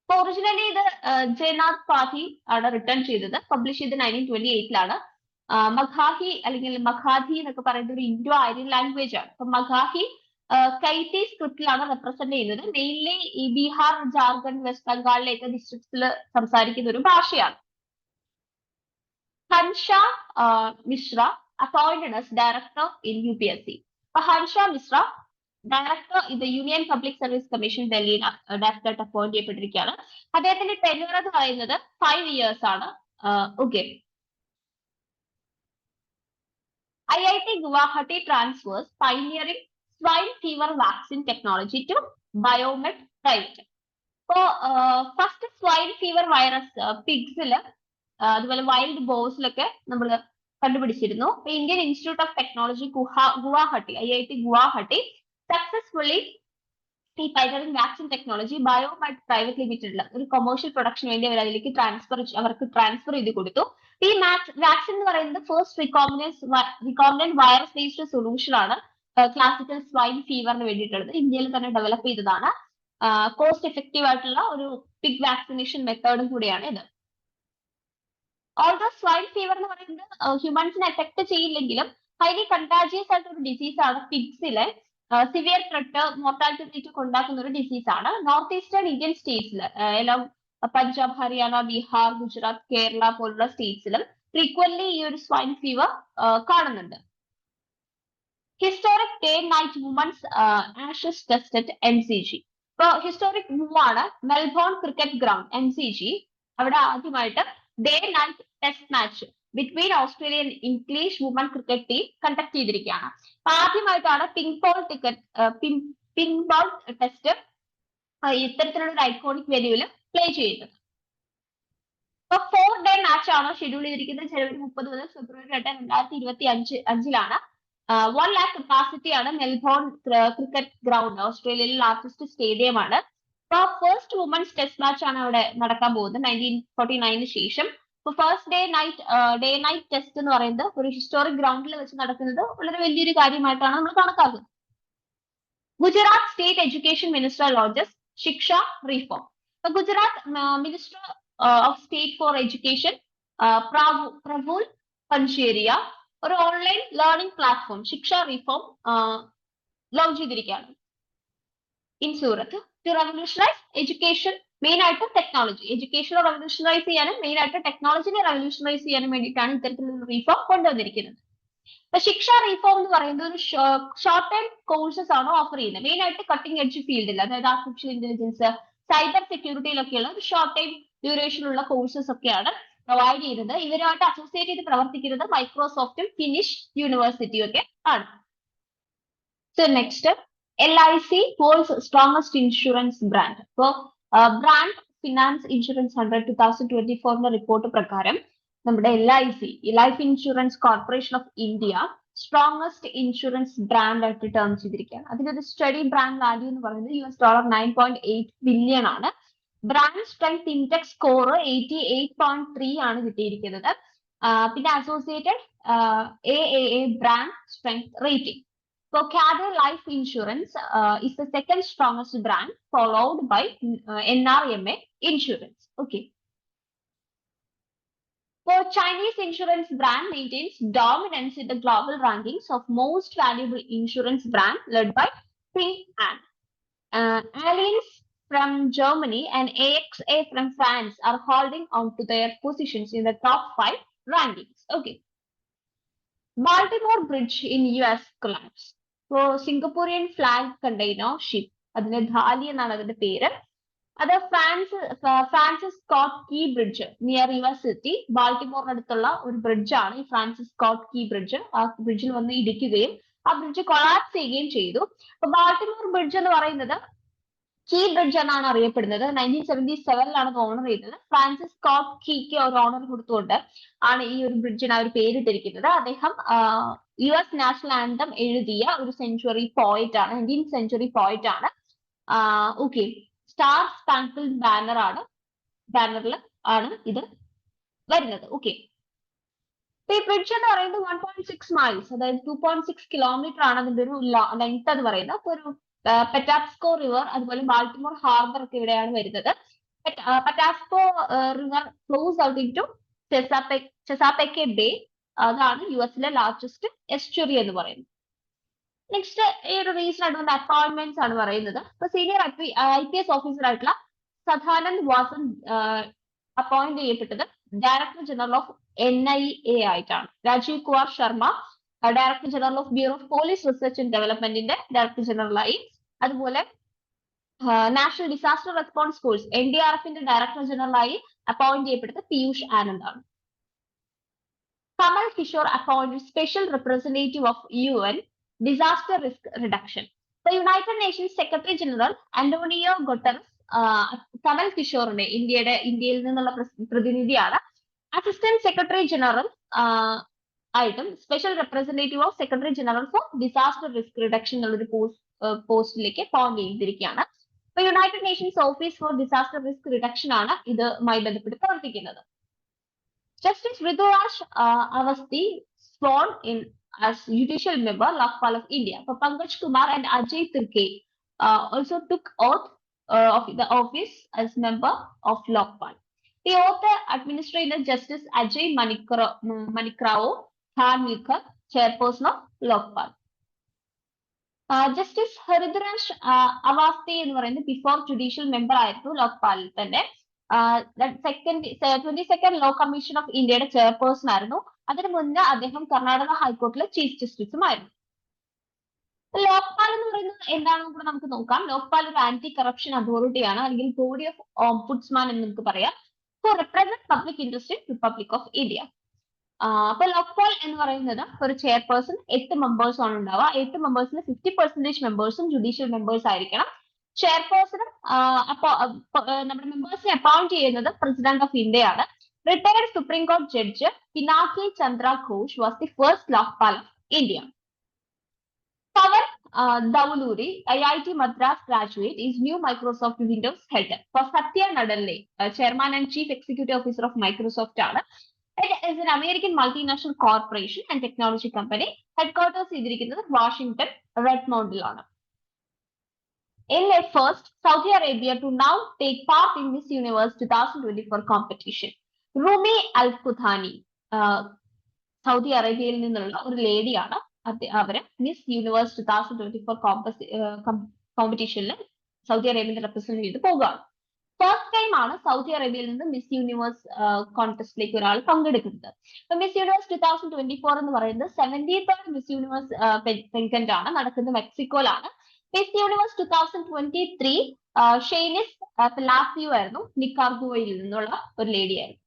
ഒറിജിനലി ഇത് ജയനാഥ് പാഠി ആണ് റിട്ടേൺ ചെയ്തത്. പബ്ലിഷ് ചെയ്ത് 1928 മഗാഹി അല്ലെങ്കിൽ മഗാധി എന്നൊക്കെ പറയുന്ന ഒരു ഇൻഡോ ആര്യൻ ലാംഗ്വേജ് ആണ്. അപ്പൊ മഗാഹി കൈത്തി സ്ക്രിപ്റ്റിലാണ് റെപ്രസെന്റ് ചെയ്യുന്നത്. മെയിൻലി ഈ ബീഹാർ, ജാർഖണ്ഡ്, വെസ്റ്റ് ബംഗാളിലേക്ക് ഡിസ്ട്രിക്ട്സിൽ സംസാരിക്കുന്ന ഒരു ഭാഷയാണ്. Hansha Mishra appointed as director in UPSC. അപ്പൊ ഹൻഷ മിശ്ര ഡയറക്ടർ ഇത് യൂണിയൻ പബ്ലിക് സർവീസ് കമ്മീഷൻ ഡൽഹിയിൽ ഡയറക്ടറായിട്ട് അപ്പോയിന്റ് ചെയ്യപ്പെട്ടിരിക്കുകയാണ്. അദ്ദേഹത്തിന്റെ ടെന്യൂർ എന്ന് പറയുന്നത് 5 years ആണ്. Okay. IIT Guwahati transfers pioneering swine fever vaccine technology to Biomed Private. So, first swine fever virus pigsൽ അതുപോലെ വൈൽഡ് ബോസിലൊക്കെ നമ്മൾ കണ്ടുപിടിച്ചിരുന്നു. Indian institute of technology Guwahati, IIT Guwahati successfully ഈ പൈലറിംഗ് വാക്സിൻ ടെക്നോളജി ബയോമെഡ് പ്രൈവറ്റ് ലിമിറ്റഡിൽ ഒരു കൊമേഴ്ഷ്യൽ പ്രൊഡക്ഷൻ വേണ്ടി അവർക്ക് ട്രാൻസ്ഫർ ചെയ്ത് കൊടുത്തു. ഈ വാക്സിൻ എന്ന് പറയുന്നത് ഫസ്റ്റ് റിക്കോംബിനന്റ് വൈറസ് ബേസ്ഡ് സൊല്യൂഷൻ ആണ് ക്ലാസിക്കൽ സ്വൈൻ ഫീവറിന് വേണ്ടിയിട്ടുള്ളത്. ഇന്ത്യയിൽ തന്നെ ഡെവലപ്പ് ചെയ്തതാണ്. കോസ്റ്റ് എഫക്റ്റീവ് ആയിട്ടുള്ള ഒരു പിഗ് വാക്സിനേഷൻ മെത്തേഡും കൂടിയാണ് ഇത്. ഓൾദോ സ്വൈൻ ഫീവർ എന്ന് പറയുന്നത് ഹ്യൂമൻസിനെ എഫക്ട് ചെയ്യില്ലെങ്കിലും ഹൈലി കണ്ടാജിയസ് ആയിട്ടുള്ള ഒരു ഡിസീസ് ആണ്. പിഗ്സിലെ സിവിയർ ത്രെട്ട്, മോർട്ടാലിറ്റി റേറ്റ് ഒക്കെ ഉണ്ടാക്കുന്ന ഒരു ഡിസീസ് ആണ്. നോർത്ത് ഈസ്റ്റേൺ ഇന്ത്യൻ സ്റ്റേറ്റ്സിൽ എല്ലാം പഞ്ചാബ്, ഹരിയാന, ബീഹാർ, ഗുജറാത്ത്, കേരള പോലുള്ള സ്റ്റേറ്റ്സിലും ഫ്രീക്വന്റ്ലി ഈ ഒരു സ്വൈൻ ഫീവർ കാണുന്നുണ്ട്. Historic day night women's Ashes test at MCG. ഇപ്പൊ ഹിസ്റ്റോറിക് മൂവ് ആണ്. മെൽബോൺ ക്രിക്കറ്റ് ഗ്രൗണ്ട് MCG, അവിടെ ആദ്യമായിട്ട് day night test match between Australian English women cricket team conduct ചെയ്തിരിക്കുകയാണ്. ആദ്യമായിട്ടാണ് പിങ്ക് ബോൾ ടെസ്റ്റ് ഇത്തരത്തിലുള്ള ഒരു ഐക്കോണിക് വെന്യൂവിൽ പ്ലേ ചെയ്യുന്നത്. ഇപ്പൊ 4-day മാച്ച് ആണ് ഷെഡ്യൂൾ ചെയ്തിരിക്കുന്നത്. ജനുവരി 30 മുതൽ ഫെബ്രുവരി 8, 2025 1 lakh കപ്പാസിറ്റി ആണ് മെൽബോൺ ക്രിക്കറ്റ് ഗ്രൗണ്ട്. ഓസ്ട്രേലിയയിലെ ലാർജസ്റ്റ് സ്റ്റേഡിയം ആണ്. ഇപ്പൊ ഫസ്റ്റ് വുമൻസ് ടെസ്റ്റ് മാച്ച് ആണ് അവിടെ നടക്കാൻ പോകുന്നത് 1949 ശേഷം. ഇപ്പൊ ഫസ്റ്റ് ഡേ നൈറ്റ് ടെസ്റ്റ് എന്ന് പറയുന്നത് ഒരു ഹിസ്റ്റോറിക് ഗ്രൗണ്ടിൽ വെച്ച് നടക്കുന്നത് വളരെ വലിയൊരു കാര്യമായിട്ടാണ് നമ്മൾ കണക്കാക്കുന്നത്. Gujarat state education minister launches Shiksha reform. ഇപ്പൊ Gujarat minister of state for education Praful Pansheriya ഒരു online learning platform Shiksha reform launch ചെയ്തിരിക്കുകയാണ് in Surat to revolutionise education. Main ആയിട്ട് ടെക്നോളജി, എഡ്യൂക്കേഷനെ റെവല്യൂഷണൈസ് ചെയ്യാനും മെയിൻ ആയിട്ട് ടെക്നോളജിനെ റെവല്യൂഷണൈസ് ചെയ്യാനും വേണ്ടിയിട്ടാണ് ഇത്തരത്തിലുള്ള റീഫോം കൊണ്ടുവന്നിരിക്കുന്നത്. അപ്പൊ ശിക്ഷ റീഫോം എന്ന് പറയുന്നത് ഒരു ഷോർട്ട് ടൈം കോഴ്സസ് ആണ് ഓഫർ ചെയ്യുന്നത്. മെയിൻ ആയിട്ട് കട്ടിംഗ് എഡ്ജ് ഫീൽഡിൽ, അതായത് ആർട്ടിഫിഷ്യൽ ഇന്റലിജൻസ്, സൈബർ സെക്യൂരിറ്റിയിലൊക്കെയുള്ള ഒരു ഷോർട്ട് ടൈം ഡ്യൂറേഷൻ ഉള്ള കോഴ്സസ് ഒക്കെയാണ് പ്രൊവൈഡ് ചെയ്യുന്നത്. ഇവരുമായിട്ട് അസോസിയേറ്റ് ചെയ്ത് പ്രവർത്തിക്കുന്നത് മൈക്രോസോഫ്റ്റും ഫിനിഷ് യൂണിവേഴ്സിറ്റിയും ഒക്കെ ആണ്. So next LIC world's strongest insurance brand. ഇപ്പോ ബ്രാൻഡ് ഫിനാൻസ് ഇൻഷുറൻസ് 100 റിപ്പോർട്ട് പ്രകാരം നമ്മുടെ LIC life insurance corporation of India strongest insurance brand ആയിട്ട് ടേം ചെയ്തിരിക്കുകയാണ്. അതിന്റെ ഒരു സ്റ്റഡി ബ്രാൻഡ് വാല്യൂ എന്ന് പറയുന്നത് $9.8 ബില്യൺ ആണ്. ബ്രാൻഡ് സ്ട്രെങ്ത് ഇൻഡെക്സ് സ്കോർ 88.3 ആണ് കിട്ടിയിരിക്കുന്നത്. പിന്നെ associated AAA brand strength rating. So Cadre Life Insurance is the second strongest brand, followed by NRMA Insurance. Okay. So Chinese insurance brand maintains dominance in the global rankings of most valuable insurance brand, led by Ping An. Allianz from Germany and AXA from France are holding on to their positions in the top 5 rankings. Okay. Baltimore Bridge in US collapse. So Singaporean flag container ship, അതിന്റെ ധാലി എന്നാണ് അതിന്റെ പേര്. അത് Francis Scott Key bridge near your city, ബാൾട്ടിമോറിനടുത്തുള്ള ഒരു ബ്രിഡ്ജാണ് ഈ Francis Scott Key bridge. ആ ബ്രിഡ്ജിൽ വന്ന് ഇടിക്കുകയും ആ ബ്രിഡ്ജ് കൊളാപ്സ് ചെയ്യുകയും ചെയ്തു. അപ്പൊ ബാൾട്ടിമോർ ബ്രിഡ്ജ് എന്ന് പറയുന്നത് കീ ബ്രിഡ്ജ് എന്നാണ് അറിയപ്പെടുന്നത്. 1977 ഓണർ ചെയ്തത്. ഫ്രാൻസിസ് സ്കോട്ട് കീക്ക് ഒരു ഓണർ കൊടുത്തുകൊണ്ട് ആണ് ഈ ഒരു ബ്രിഡ്ജിന് ആ ഒരു പേരിട്ടിരിക്കുന്നത്. അദ്ദേഹം US നാഷണൽ ആന്തം എഴുതിയ ഒരു സെഞ്ചുറി പോയിറ്റ് ആണ്, 19th സെഞ്ചുറി പോയിറ്റ് ആണ്. ഓക്കെ. സ്റ്റാർ സ്പാങ്കിൾഡ് ബാനറിൽ ആണ് ഇത് വരുന്നത്. ഓക്കെ. ഈ ബ്രിഡ്ജ് എന്ന് പറയുന്നത് 1.6 miles, അതായത് 2.6 kilometer ആണ് അതിന്റെ ഒരു ലെങ്ത് എന്ന് പറയുന്നത്. അപ്പൊ ഒരു പെറ്റാസ്കോ റിവർ അതുപോലെ ബാൾട്ടിമോർ ഹാർബർ ഒക്കെ ഇവിടെയാണ് വരുന്നത്. Patapsco river flows out into Chesapeake Bay അതാണ് യുഎസിലെ ലാർജസ്റ്റ് എസ്റ്റുറി എന്ന് പറയുന്നത്. നെക്സ്റ്റ് ഈ ഒരു റീസൺ ആയിട്ട് നമ്മുടെ അപ്പോയിന്റ്മെന്റ്സ് ആണ് പറയുന്നത്. ഇപ്പൊ സീനിയർ IPS ഓഫീസർ ആയിട്ടുള്ള സദാനന്ദ് വാസൻ അപ്പോയിന്റ് ചെയ്യപ്പെട്ടത് ഡയറക്ടർ ജനറൽ ഓഫ് NIA ആയിട്ടാണ്. Rajeev Kumar Sharma director general of bureau of police research and ഡെവലപ്മെന്റിന്റെ ഡയറക്ടർ ജനറലായി. അതുപോലെ നാഷണൽ ഡിസാസ്റ്റർ റെസ്പോൺസ് ഫോഴ്സ് NDRFന്റെ ഡയറക്ടർ ജനറലായി അപ്പോയിന്റ് ചെയ്യപ്പെട്ടത് പീയൂഷ് ആനന്ദ് ആണ്. Kamal Kishore appointed special representative of UN disaster risk reduction. United Nations secretary general Antonio Guterres Kamal കിഷോറിനെ ഇന്ത്യയിൽ നിന്നുള്ള പ്രതിനിധിയാണ് അസിസ്റ്റന്റ് സെക്രട്ടറി ജനറൽ ആയിട്ടും special representative of secretary general for disaster risk reduction എന്നുള്ളൊരു പോസ്റ്റിലേക്ക് അപ്പോയിന്റ് ചെയ്തിരിക്കുകയാണ്. അപ്പൊ United Nations office four disaster risk reduction ആണ് ഇതുമായി ബന്ധപ്പെട്ട് പ്രവർത്തിക്കുന്നത്. Justice Rituraj Awasthi sworn in as judicial member Lokpal of India. So Pankaj Kumar and Ajay Tirke also took oath of the office as member of Lokpal. The oath administered Justice Ajay Manikrao Khanvilkar, chairperson of Lokpal. Justice Rituraj Awasthi എന്ന് പറയുന്നത് before judicial member ആയിരുന്നു ലോക്പാലിൽ തന്നെ. 22nd law commission of ഇന്ത്യയുടെ chairperson ആയിരുന്നു. അതിനു മുന്നേ അദ്ദേഹം Karnataka ഹൈക്കോർട്ടിലെ chief ജസ്റ്റിസും ആയിരുന്നു. ലോക്പാൽ എന്ന് പറയുന്നത് എന്താണെന്ന് കൂടെ നമുക്ക് നോക്കാം. ലോക്പാൽ ഒരു ആന്റി കറപ്ഷൻ അതോറിറ്റിയാണ്, അല്ലെങ്കിൽ ബോഡി ഓഫ് ഓംബുഡ്സ്മാൻ എന്ന് നമുക്ക് പറയാം. For represent public interest in republic of India. അപ്പൊ ലോക്പാൽ എന്ന് പറയുന്നത് ഒരു ചെയർപേഴ്സൺ 8 മെമ്പേഴ്സ് ആണ് ഉണ്ടാവുക. 8 മെമ്പേഴ്സിൽ 50% മെമ്പേഴ്സും ജുഡീഷ്യൽ മെമ്പേഴ്സ് ആയിരിക്കണം. ചെയർപേഴ്സണും നമ്മുടെ മെമ്പേഴ്സിനെ അപ്പോയിന്റ് ചെയ്യുന്നത് പ്രസിഡന്റ് ഓഫ് ഇന്ത്യയാണ്. റിട്ടയർഡ് സുപ്രീം കോടതി judge Pinaki Chandra Ghosh was the first Lokpal of India. Pavan Dawluri, IIT Madras graduate, is new Microsoft Windows head. For Satya Nadella, chairman and chief executive officer of Microsoft ആണ്. It is an American multinational corporation and technology company. Headquarters ചെയ്തിരിക്കുന്നത് Washington റെഡ്മോണ്ടിലാണ്. In a first, Saudi Arabia to now take part in Miss Universe 2024 competition. Rumi Al-Quthani, Saudi അറേബ്യയിൽ നിന്നുള്ള ഒരു ലേഡിയാണ്. അവര് miss universe 2024 കോമ്പറ്റീഷനിൽ Saudi അറേബ്യയെ represent ചെയ്ത് പോകുകയാണ്. First time ആണ് Saudi അറേബ്യയിൽ നിന്ന് മിസ് യൂണിവേഴ്സ് കോൺടെസ്റ്റിലേക്ക് ഒരാൾ പങ്കെടുക്കുന്നത്. അപ്പൊ മിസ് യൂണിവേഴ്സ് 2024 എന്ന് പറയുന്നത് 70th മിസ് യൂണിവേഴ്സ് പെൻകന്റ് ആണ്, നടക്കുന്നത് മെക്സിക്കോയിലാണ്. മിസ് യൂണിവേഴ്സ് 2023 ഷെയ്നിസ് പലാസിയോ ആയിരുന്നു, നിക്കാർഗുവയിൽ നിന്നുള്ള ഒരു ലേഡിയായിരുന്നു.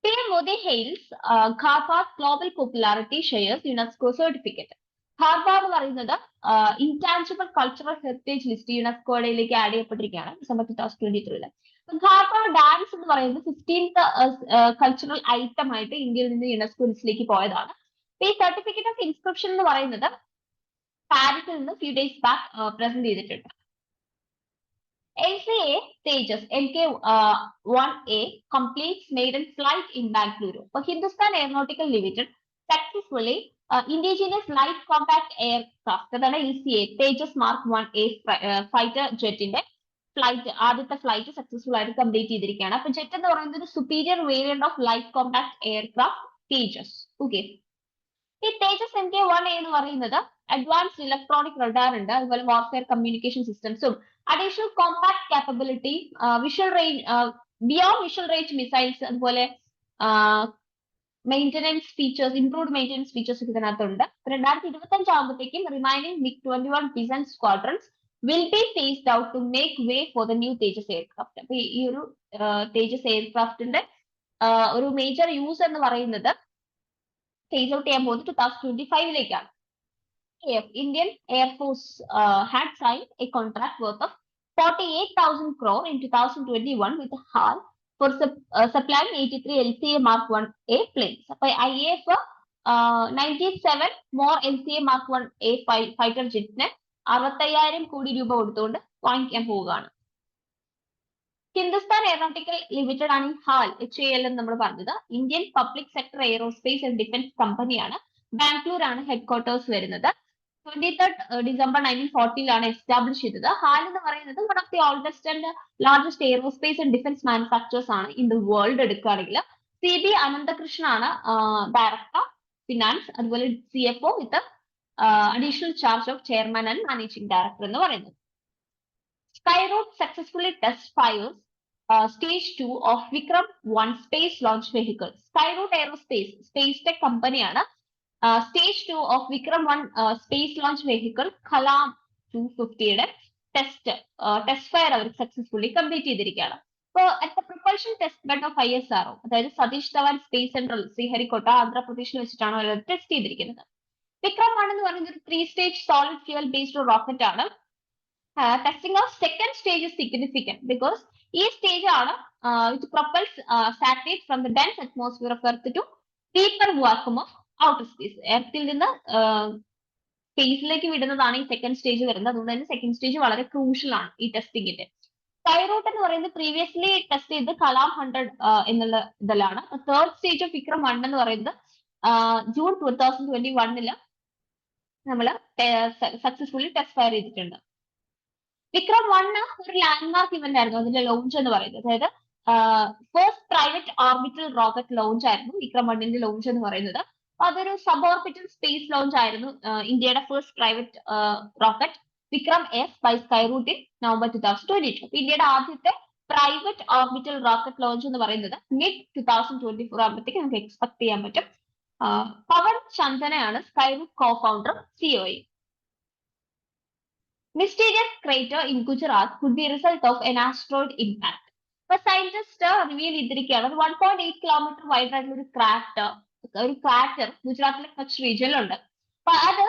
PM Modi hails Harvard Global Popularity Shares UNESCO Certificate. Harvard എന്ന് പറയുന്നത് ഇൻടാഞ്ചിബിൾ കൾച്ചറൽ ഹെറിറ്റേജ് ലിസ്റ്റ് യുനെസ്കോയിലേക്ക് ആഡ് ചെയ്യപ്പെട്ടിരിക്കുകയാണ് ഡിസംബർ 2023. ഹാർവാർഡ് ഡാൻസ് എന്ന് പറയുന്നത് 15th കൾച്ചറൽ ഐറ്റം ആയിട്ട് ഇന്ത്യയിൽ നിന്ന് യുനെസ്കോ ലിസ്റ്റിലേക്ക് പോയതാണ്. ഈ സർട്ടിഫിക്കറ്റ് ഓഫ് ഇൻസ്ക്രിപ്ഷൻ എന്ന് പറയുന്നത് പാരീസിൽ നിന്ന് ഫ്യൂ ഡേയ്സ് ബാക്ക് പ്രസന്റ് ചെയ്തിട്ടുണ്ട്. LCA Tejas Mk1A completes maiden flight in Bangalore. For Hindustan Aeronautical Limited successfully indigenous light compact aircraft, അതാണ് LCA Tejas Mark 1A fighter ജെറ്റിന്റെ ആദ്യത്തെ ഫ്ലൈറ്റ് സക്സസ്ഫുൾ ആയിട്ട് complete ചെയ്തിരിക്കുകയാണ്. അപ്പൊ ജെറ്റ് എന്ന് പറയുന്നത് ഒരു superior variant of light compact aircraft Tejas. Okay, ഈ തേജസ് Mk1A എന്ന് പറയുന്നത് അഡ്വാൻസ്ഡ് ഇലക്ട്രോണിക് റഡാർ ഉണ്ട്, അതുപോലെ വാർഫെയർ കമ്മ്യൂണിക്കേഷൻ സിസ്റ്റംസും additional compact capability, visual range, beyond visual range missiles, അതുപോലെ maintenance features, improved maintenance features ഒക്കെ ഇതിനകത്തുണ്ട്. 2025 ആകുമ്പോഴത്തേക്കും remaining MiG-21 defence squadrons will be phased out to make way for the new Tejas aircraft. അപ്പൊ ഈ ഒരു തേജസ് എയർക്രാഫ്റ്റിന്റെ ഒരു major use എന്ന് പറയുന്നത് ഫേസ് ഔട്ട് ചെയ്യാൻ പോകുന്നത് 2025ലേക്കാണ്. Indian Air Force had signed a contract worth of 48,000 crore in 2021 with HAL for supplying 83 LCA Mark 1A planes. അപ്പൊ IAF 97 more LCA Mark 1A fighter ജെറ്റിന് 65,000 കോടി രൂപ കൊടുത്തുകൊണ്ട് വാങ്ങിക്കാൻ പോവുകയാണ്. ഹിന്ദുസ്ഥാൻ എയറോനോട്ടിക്കൽ ലിമിറ്റഡ് ആണ് ഈ HAL എന്ന് നമ്മൾ പറഞ്ഞത്. Indian public sector aerospace and defence കമ്പനിയാണ്. ബാംഗ്ലൂർ ആണ് ഹെഡ്ക്വാർട്ടേഴ്സ് വരുന്നത്. 23rd December 1940 എസ്റ്റാബ്ലിഷ് ചെയ്തത്. HAL എന്ന് പറയുന്നത് one of the oldest and largest aerospace and defence manufacturers ആണ് ഇൻ ദ വേൾഡ് എടുക്കുകയാണെങ്കിൽ. CB Anandakrishan ആണ് ഡയറക്ടർ ഫിനാൻസ്, അതുപോലെ CFO with additional charge of chairman and managing director എന്ന് പറയുന്നത്. Skyroot successfully test fires stage 2 of Vikram 1 space launch vehicle. Skyroot Aerospace space tech കമ്പനിയാണ് stage 2 of Vikram 1 space launch vehicle Kalam 250യുടെ test fire അവർ successfully complete ചെയ്തിരിക്കുകയാണ്. അപ്പോൾ at the propulsion test bed of ISRO, അതായത് Satheesh Dhawan space സെന്ററിൽ ശ്രീഹരിക്കോട്ട ആന്ധ്രാപ്രദേശിൽ വെച്ചിട്ടാണ് അവർ test ചെയ്തിരിക്കുന്നത്. വിക്രം 1 എന്ന് പറയുന്നത് ഒരു 3-stage solid fuel based rocket ആണ്. Testing of second stage is significant because ഈ സ്റ്റേജ് ആണ് it propels satellite from the dense atmosphere of Earth to deeper vacuum of outer space. എർത്തിൽ നിന്ന് സ്പേസിലേക്ക് വിടുന്നതാണ് ഈ സെക്കൻഡ് സ്റ്റേജ് വരുന്നത്. അതുകൊണ്ട് തന്നെ സെക്കൻഡ് സ്റ്റേജ് വളരെ crucial ആണ് ഈ ടെസ്റ്റിംഗിന്റെ. സ്കൈറൂട്ട് എന്ന് പറയുന്നത് പ്രീവിയസ്ലി ടെസ്റ്റ് ചെയ്ത് കലാം 100 എന്നുള്ള ഇതിലാണ്. തേർഡ് സ്റ്റേജ് ഓഫ് വിക്രം 1 എന്ന് പറയുന്നത് ജൂൺ 2021 നമ്മൾ സക്സസ്ഫുള്ളി ടെസ്റ്റ് ഫയർ ചെയ്തിട്ടുണ്ട്. വിക്രം 1 ഒരു ലാൻഡ്മാർക്ക് ഇവന്റ് ആയിരുന്നു അതിന്റെ ലോഞ്ച് എന്ന് പറയുന്നത്. അതായത് first private orbital rocket launch ആയിരുന്നു വിക്രം 1ന്റെ ലോഞ്ച് എന്ന് പറയുന്നത്. അതൊരു സബ് ഓർബിറ്റൽ സ്പേസ് ലോഞ്ച് ആയിരുന്നു. ഇന്ത്യയുടെ first private rocket Vikram S by Skyroot in November 2022. ഇന്ത്യയുടെ ആദ്യത്തെ പ്രൈവറ്റ് ഓർബിറ്റൽ റോക്കറ്റ് ലോഞ്ച് എന്ന് പറയുന്നത് മിഡ് 2024 ആകുമ്പോഴത്തേക്ക് നമുക്ക് എക്സ്പെക്ട് ചെയ്യാൻ പറ്റും. പവൻ ചന്ദനയാണ് Skyroot co-founder CEO. Mysterious crater in Gujarat could be a result of an asteroid impact. ഇപ്പൊ സയന്റിസ്റ്റ് റിവീൽ ചെയ്തിരിക്കുകയാണ് 1.8 കിലോമീറ്റർ വൈഡ് ആയിട്ടുള്ള ഒരു ക്രാറ്റർ ഗുജറാത്തിലെ കച്ച് റീജിയനിലുണ്ട്. അപ്പൊ അത്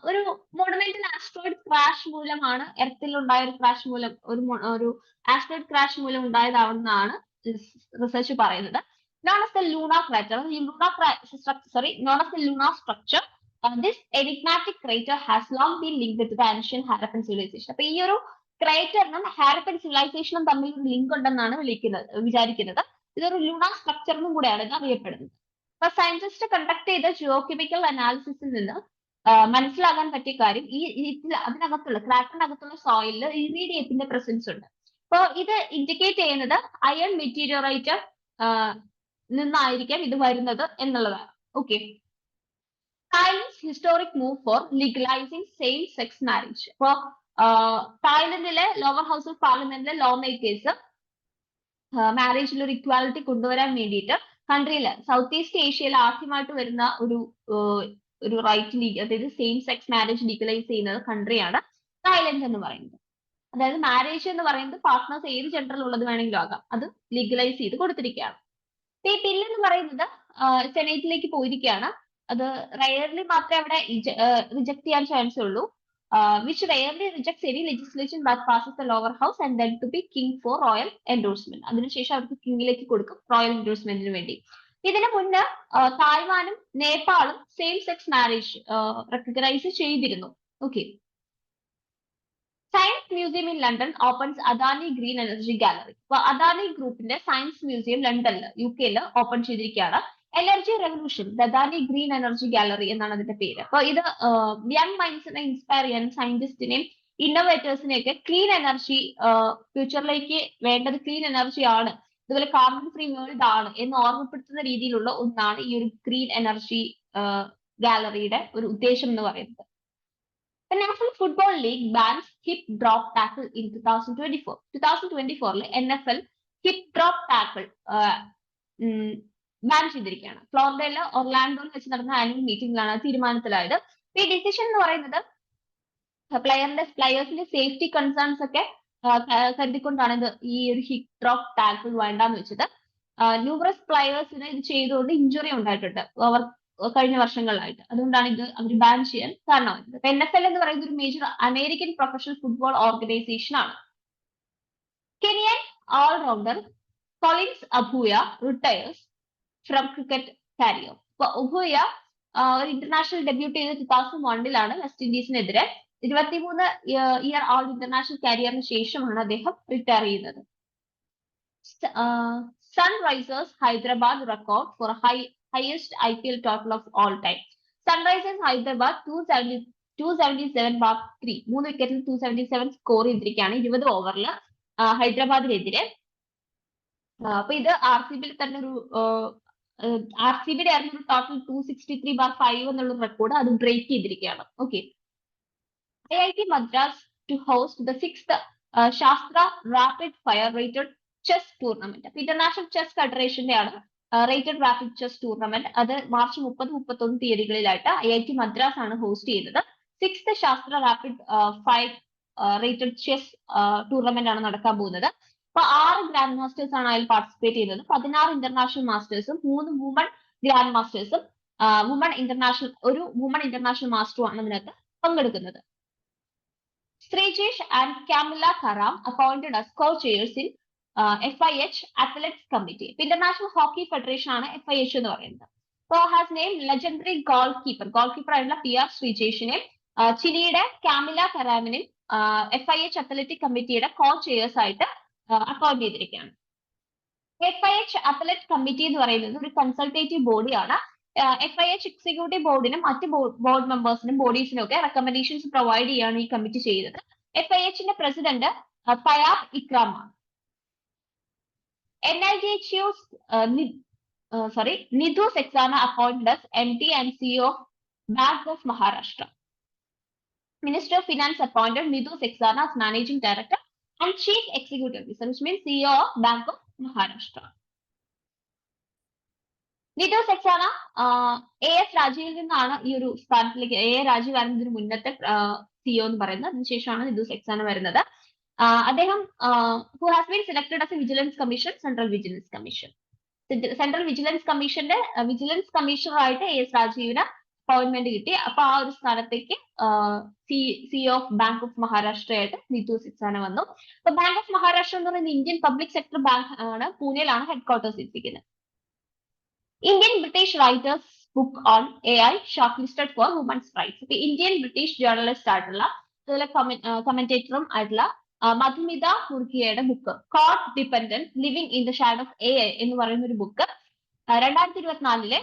ഒരു മോണമെന്റൽ ആസ്ട്രോയിഡ് ക്രാഷ് മൂലമാണ്, എർത്തിൽ ഉണ്ടായ ഒരു ക്രാഷ് മൂലം, ഒരു ആസ്ട്രോയിഡ് ക്രാഷ് മൂലം ഉണ്ടായതാണെന്നാണ് റിസർച്ച് പറയുന്നത്. Non of the lunar crater, known as the lunar structure. This enigmatic crater has long been linked with the ancient Harappan civilization. അപ്പൊ ഈ ഒരു ക്രേറ്ററിനും ഹാരപ്പൻ സിവിലൈസേഷനും തമ്മിൽ ഒരു ലിങ്ക് ഉണ്ടെന്നാണ് വിചാരിക്കുന്നത്. ഇതൊരു ലൂണാർ സ്ട്രക്ചർ എന്നും കൂടെയാണ് ഇത് അറിയപ്പെടുന്നത്. അപ്പൊ സയന്റിസ്റ്റ് കണ്ടക്ട് ചെയ്ത ജിയോകെമിക്കൽ അനാലിസിസിൽ നിന്ന് മനസ്സിലാകാൻ പറ്റിയ കാര്യം അതിനകത്തുള്ള ക്രാറ്ററിനകത്തുള്ള സോയിലിൽ ഇറീഡിയത്തിന്റെ പ്രസൻസ് ഉണ്ട്. അപ്പോൾ ഇത് ഇൻഡിക്കേറ്റ് ചെയ്യുന്നത് അയൺ മെറ്റീരിയറൈറ്റ് നിന്നായിരിക്കാം ഇത് വരുന്നത് എന്നുള്ളതാണ്. Okay. Thailand's historic move for legalising same sex marriage. അപ്പോ തായ്ലൻഡിലെ ലോവർ ഹൗസ് ഓഫ് പാർലമെന്റിലെ ലോ മേക്കേഴ്സ് മാരേജിൽ ഒരു ഇക്വാലിറ്റി കൊണ്ടുവരാൻ വേണ്ടിയിട്ട് കൺട്രിയിൽ സൗത്ത് ഈസ്റ്റ് ഏഷ്യയിൽ ആദ്യമായിട്ട് വരുന്ന ഒരു റൈറ്റ് ലീഗ്, അതായത് സെയിം സെക്സ് മാരേജ് ലീഗലൈസ് ചെയ്യുന്നത് കൺട്രിയാണ് തായ്ലൻഡ് എന്ന് പറയുന്നത്. അതായത് മാരേജ് എന്ന് പറയുന്നത് പാർട്ട്നേഴ്സ് ഏത് ജെൻഡറിൽ ഉള്ളത് വേണമെങ്കിലും ആകാം, അത് ലീഗലൈസ് ചെയ്ത് കൊടുത്തിരിക്കുകയാണ്. ഈ ബില്ല് എന്ന് പറയുന്നത് സെനേറ്റിലേക്ക് പോയിരിക്കുകയാണ്. അത് റയർലി മാത്രമേ അവിടെ റിജക്ട് ചെയ്യാൻ ചാൻസ് ഉള്ളൂ. which rarely rejects any legislation that passes the lower house and then to be king for royal endorsement. അതിനുശേഷം അവർക്ക് കിങ്ങിലേക്ക് കൊടുക്കും റോയൽ എൻഡോഴ്സ്മെന്റിന് വേണ്ടി. ഇതിനു മുന്നേ തായ്വാനും നേപ്പാളും സെയിം സെക്സ് മാരേജ് റെക്കഗ്നൈസ് ചെയ്തിരുന്നു. Okay. Science museum in London opens Adani green energy gallery. അപ്പൊ അദാനി ഗ്രൂപ്പിന്റെ science museum ലണ്ടനിൽ UK ഓപ്പൺ ചെയ്തിരിക്കുകയാണ്. Energy revolution Adani green energy gallery എന്നാണ് അതിന്റെ പേര്. അപ്പൊ ഇത് യങ് മൈൻഡ്സിനെ ഇൻസ്പയർ ചെയ്യാൻ സയന്റിസ്റ്റിനെയും ഇന്നോവേറ്റേഴ്സിനെയൊക്കെ ക്ലീൻ എനർജി, ഫ്യൂച്ചറിലേക്ക് വേണ്ടത് ക്ലീൻ എനർജി ആണ്, ഇതുപോലെ കാർബൺ ഫ്രീ വേൾഡ് ആണ് എന്ന് ഓർമ്മപ്പെടുത്തുന്ന രീതിയിലുള്ള ഒന്നാണ് ഈ ഒരു ഗ്രീൻ എനർജി ഗാലറിയുടെ ഒരു ഉദ്ദേശം എന്ന് പറയുന്നത്. The National Football League bans hip drop tackle in 2024. 2024 NFL hip drop tackle ban ചെയ്തിരിക്കുകയാണ്. ഫ്ലോറിഡയിലെ ഒർലാൻഡോയിൽ വെച്ച് നടന്ന ആനുവൽ മീറ്റിംഗിലാണ് തീരുമാനത്തിലായത്. ഈ ഡിസിഷൻ എന്ന് പറയുന്നത് പ്ലെയേഴ്സിന്റെ സേഫ്റ്റി കൺസേൺസ് ഒക്കെ കരുതിക്കൊണ്ടാണ് ഇത് ഈ ഒരു ഹിപ്പ് ഡ്രോപ്പ് ടാക്കിൾ വേണ്ടാന്ന് വെച്ചത്. ന്യൂമറസ് പ്ലെയേഴ്സിന് ഇത് ചെയ്തുകൊണ്ട് ഇഞ്ചുറി ഉണ്ടായിട്ടുണ്ട് അവർ കഴിഞ്ഞ വർഷങ്ങളിലായിട്ട്. അതുകൊണ്ടാണ് ഇത് അവർ ബാൻ ചെയ്യാൻ കാരണമായത്. NFL എന്ന് പറയുന്നത് ഒരു major American professional football organisation ആണ്. Kenyan all rounder Collins Obuya retires from cricket career. അപ്പൊ ഉഭയ ഒരു ഇന്റർനാഷണൽ ഡെബ്യൂട്ട് ചെയ്ത് 2001 വെസ്റ്റ് ഇൻഡീസിനെതിരെ 23 ഇയർ ഓൾ ഇന്റർനാഷണൽ കരിയറിന് ശേഷമാണ് അദ്ദേഹം റിട്ടയർ ചെയ്യുന്നത്. Sunrisers Hyderabad record for highest IPL total of all time. Sunrisers Hyderabad 277/3 3 വിക്കറ്റിൽ 277 സ്കോർ ചെയ്തിരിക്കുകയാണ് 20 ഓവറിൽ ഹൈദരാബാദിനെതിരെ. അപ്പൊ ഇത് ആർ സി ബിയിൽ തന്നെ ഒരു ആർ സി ബിയുടെ ആയിരുന്നു ഒരു ടോട്ടൽ 263/5 എന്നുള്ള റെക്കോർഡ് അത് ബ്രേക്ക് ചെയ്തിരിക്കുകയാണ്. Okay. IIT Madras to host the 6th Shastra Rapid Fire Rated Chess Tournament. International chess ഫെഡറേഷന്റെ ആണ് റേറ്റഡ് റാപ്പിഡ് ചെസ് ടൂർണമെന്റ്. അത് മാർച്ച് 30-31 തീയതികളിലായിട്ട് IIT മദ്രാസ് ആണ് ഹോസ്റ്റ് ചെയ്യുന്നത്. 6th ശാസ്ത്ര rapid fire rated chess tournament ആണ് നടക്കാൻ പോകുന്നത്. അപ്പൊ 6 ഗ്രാൻഡ് മാസ്റ്റേഴ്സ് ആണ് അതിൽ പാർട്ടിസിപ്പേറ്റ് ചെയ്യുന്നത്. 16 ഇന്റർനാഷണൽ മാസ്റ്റേഴ്സും 3 വുമൺ ഗ്രാൻഡ് മാസ്റ്റേഴ്സും ഒരു വുമൺ ഇന്റർനാഷണൽ മാസ്റ്ററും ആണ് ഇതിനകത്ത് പങ്കെടുക്കുന്നത്. Srijesh and Camilla Karam appointed as co-chairs in FIH Athletics Committee. International Hockey Federation ആണ് FIH എന്ന് പറയുന്നത്. So has named legendary goalkeeper ആയിട്ടുള്ള PR ശ്രീജേഷിനെ ചിലിയുടെ കാമില കരാമിനെ FIH അത്ലറ്റിക് കമ്മിറ്റിയുടെ co-chairs ആയിട്ട് അപ്പോയിന്റ് ചെയ്തിരിക്കുകയാണ്. FIH അത്ലറ്റിക് കമ്മിറ്റി എന്ന് പറയുന്നത് ഒരു കൺസൾട്ടേറ്റീവ് ബോഡിയാണ്. FIH എക്സിക്യൂട്ടീവ് ബോർഡിനും മറ്റ് ബോർഡ് മെമ്പേഴ്സിനും ബോഡീസിനും ഒക്കെ റെക്കമെൻഡേഷൻസ് പ്രൊവൈഡ് ചെയ്യാണ് ഈ കമ്മിറ്റി ചെയ്യുന്നത്. FIHന്റെ പ്രസിഡന്റ് ഫയാബ് ഇക്രാം ആണ്. NIDHU's Nidhu Saxena appointed as MD and CEO of Bank of Maharashtra. Minister of Finance appointed Nidhu Saxena as Managing Director and Chief Executive Officer, which means CEO of Bank of Maharashtra. Nidhu Saxena AS രാജീവിൽ നിന്നാണ് ഈ ഒരു സ്ഥാനത്തിലേക്ക് രാജീവ് വരുന്നതിന് മുന്നത്തെ CEO എന്ന് പറയുന്നത്. അതിനുശേഷമാണ് നിധു സക്സേന വരുന്നത്. അദ്ദേഹം who has been selected as a Vigilance Commission, Central Vigilance Commission. Central vigilance കമ്മീഷന്റെ വിജിലൻസ് കമ്മീഷണർ ആയിട്ട് AS രാജീവിന് അപ്പോയിന്റ്മെന്റ് കിട്ടി. അപ്പൊ ആ ഒരു സ്ഥാനത്തേക്ക് CEO of bank of Maharashtra ആയിട്ട് നിധു സക്സേന വന്നു. അപ്പൊ ബാങ്ക് ഓഫ് മഹാരാഷ്ട്ര എന്ന് പറയുന്നത് ഇന്ത്യൻ പബ്ലിക് സെക്ടർ ബാങ്ക് ആണ്. പൂനെയിലാണ് ഹെഡ് ക്വാർട്ടേഴ്സ് ഇരിക്കുന്നത്. Indian British writers book on AI shortlisted for women's rights. ഇപ്പൊ ഇന്ത്യൻ ബ്രിട്ടീഷ് ജേർണലിസ്റ്റ് ആയിട്ടുള്ള അതുപോലെ കമന്റേറ്ററും ആയിട്ടുള്ള മധുമിത മുർഗിയയുടെ book code dependent living in the shadow of AI എന്ന് പറയുന്ന ഒരു ബുക്ക് 2024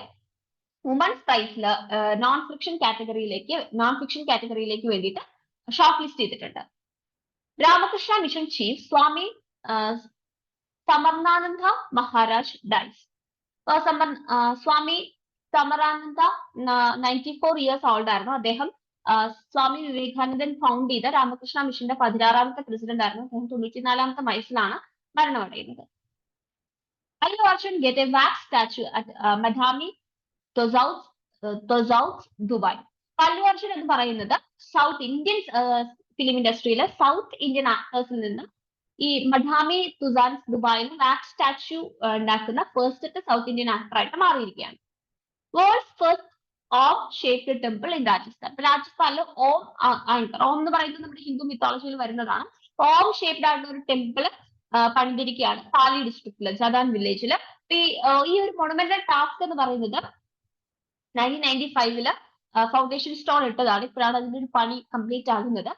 വുമൻസ് പ്രൈസില് നോൺ ഫിക്ഷൻ കാറ്റഗറിയിലേക്ക് വേണ്ടിയിട്ട് ഷോർട്ട് ലിസ്റ്റ് ചെയ്തിട്ടുണ്ട്. Ramakrishna mission chief Swami Smaranananda Maharaj dies. Swami Smaranananda 94 years old ആയിരുന്നു. അദ്ദേഹം സ്വാമി വിവേകാനന്ദൻ ഫൗണ്ട് ചെയ്ത രാമകൃഷ്ണ മിഷന്റെ 16ാമത്തെ പ്രസിഡന്റ് ആയിരുന്നു. അദ്ദേഹം 94ാമത്തെ വയസ്സിലാണ് മരണമടയുന്നത്. Allu Arjun get a wax statue at Madame Tussauds Dubai. Allu Arjun എന്ന് പറയുന്നത് സൗത്ത് ഇന്ത്യൻ ഫിലിം ഇൻഡസ്ട്രിയിലെ സൗത്ത് ഇന്ത്യൻ ആക്ടേഴ്സിൽ നിന്ന് ഈ മഡാമി തുസാൻസ് ദുബായിൽ വാക്സ് സ്റ്റാച്യു ഉണ്ടാക്കുന്ന ഫസ്റ്റ് സൗത്ത് ഇന്ത്യൻ ആക്ടർ ആയിട്ട് മാറിയിരിക്കുകയാണ്. World's first Om shaped temple in Rajasthan. രാജസ്ഥാനിൽ ഓം എന്ന് പറയുന്നത് നമ്മുടെ ഹിന്ദു മിത്തോളജിയിൽ വരുന്നതാണ്. ഓം ഷേപ്ഡ് ആയിട്ടുള്ള ഒരു ടെമ്പിൾ പണിതിരിക്കുകയാണ് പാലി ഡിസ്ട്രിക്റ്റില് ജദാൻ വില്ലേജില്. ഈ ഒരു മൊണമെന്റൽ ടാസ്ക് എന്ന് പറയുന്നത് 1995 ഫൗണ്ടേഷൻ സ്റ്റോൺ ഇട്ടതാണ്. ഇപ്പോഴാണ് അതിന്റെ ഒരു പണി കംപ്ലീറ്റ് ആകുന്നത്.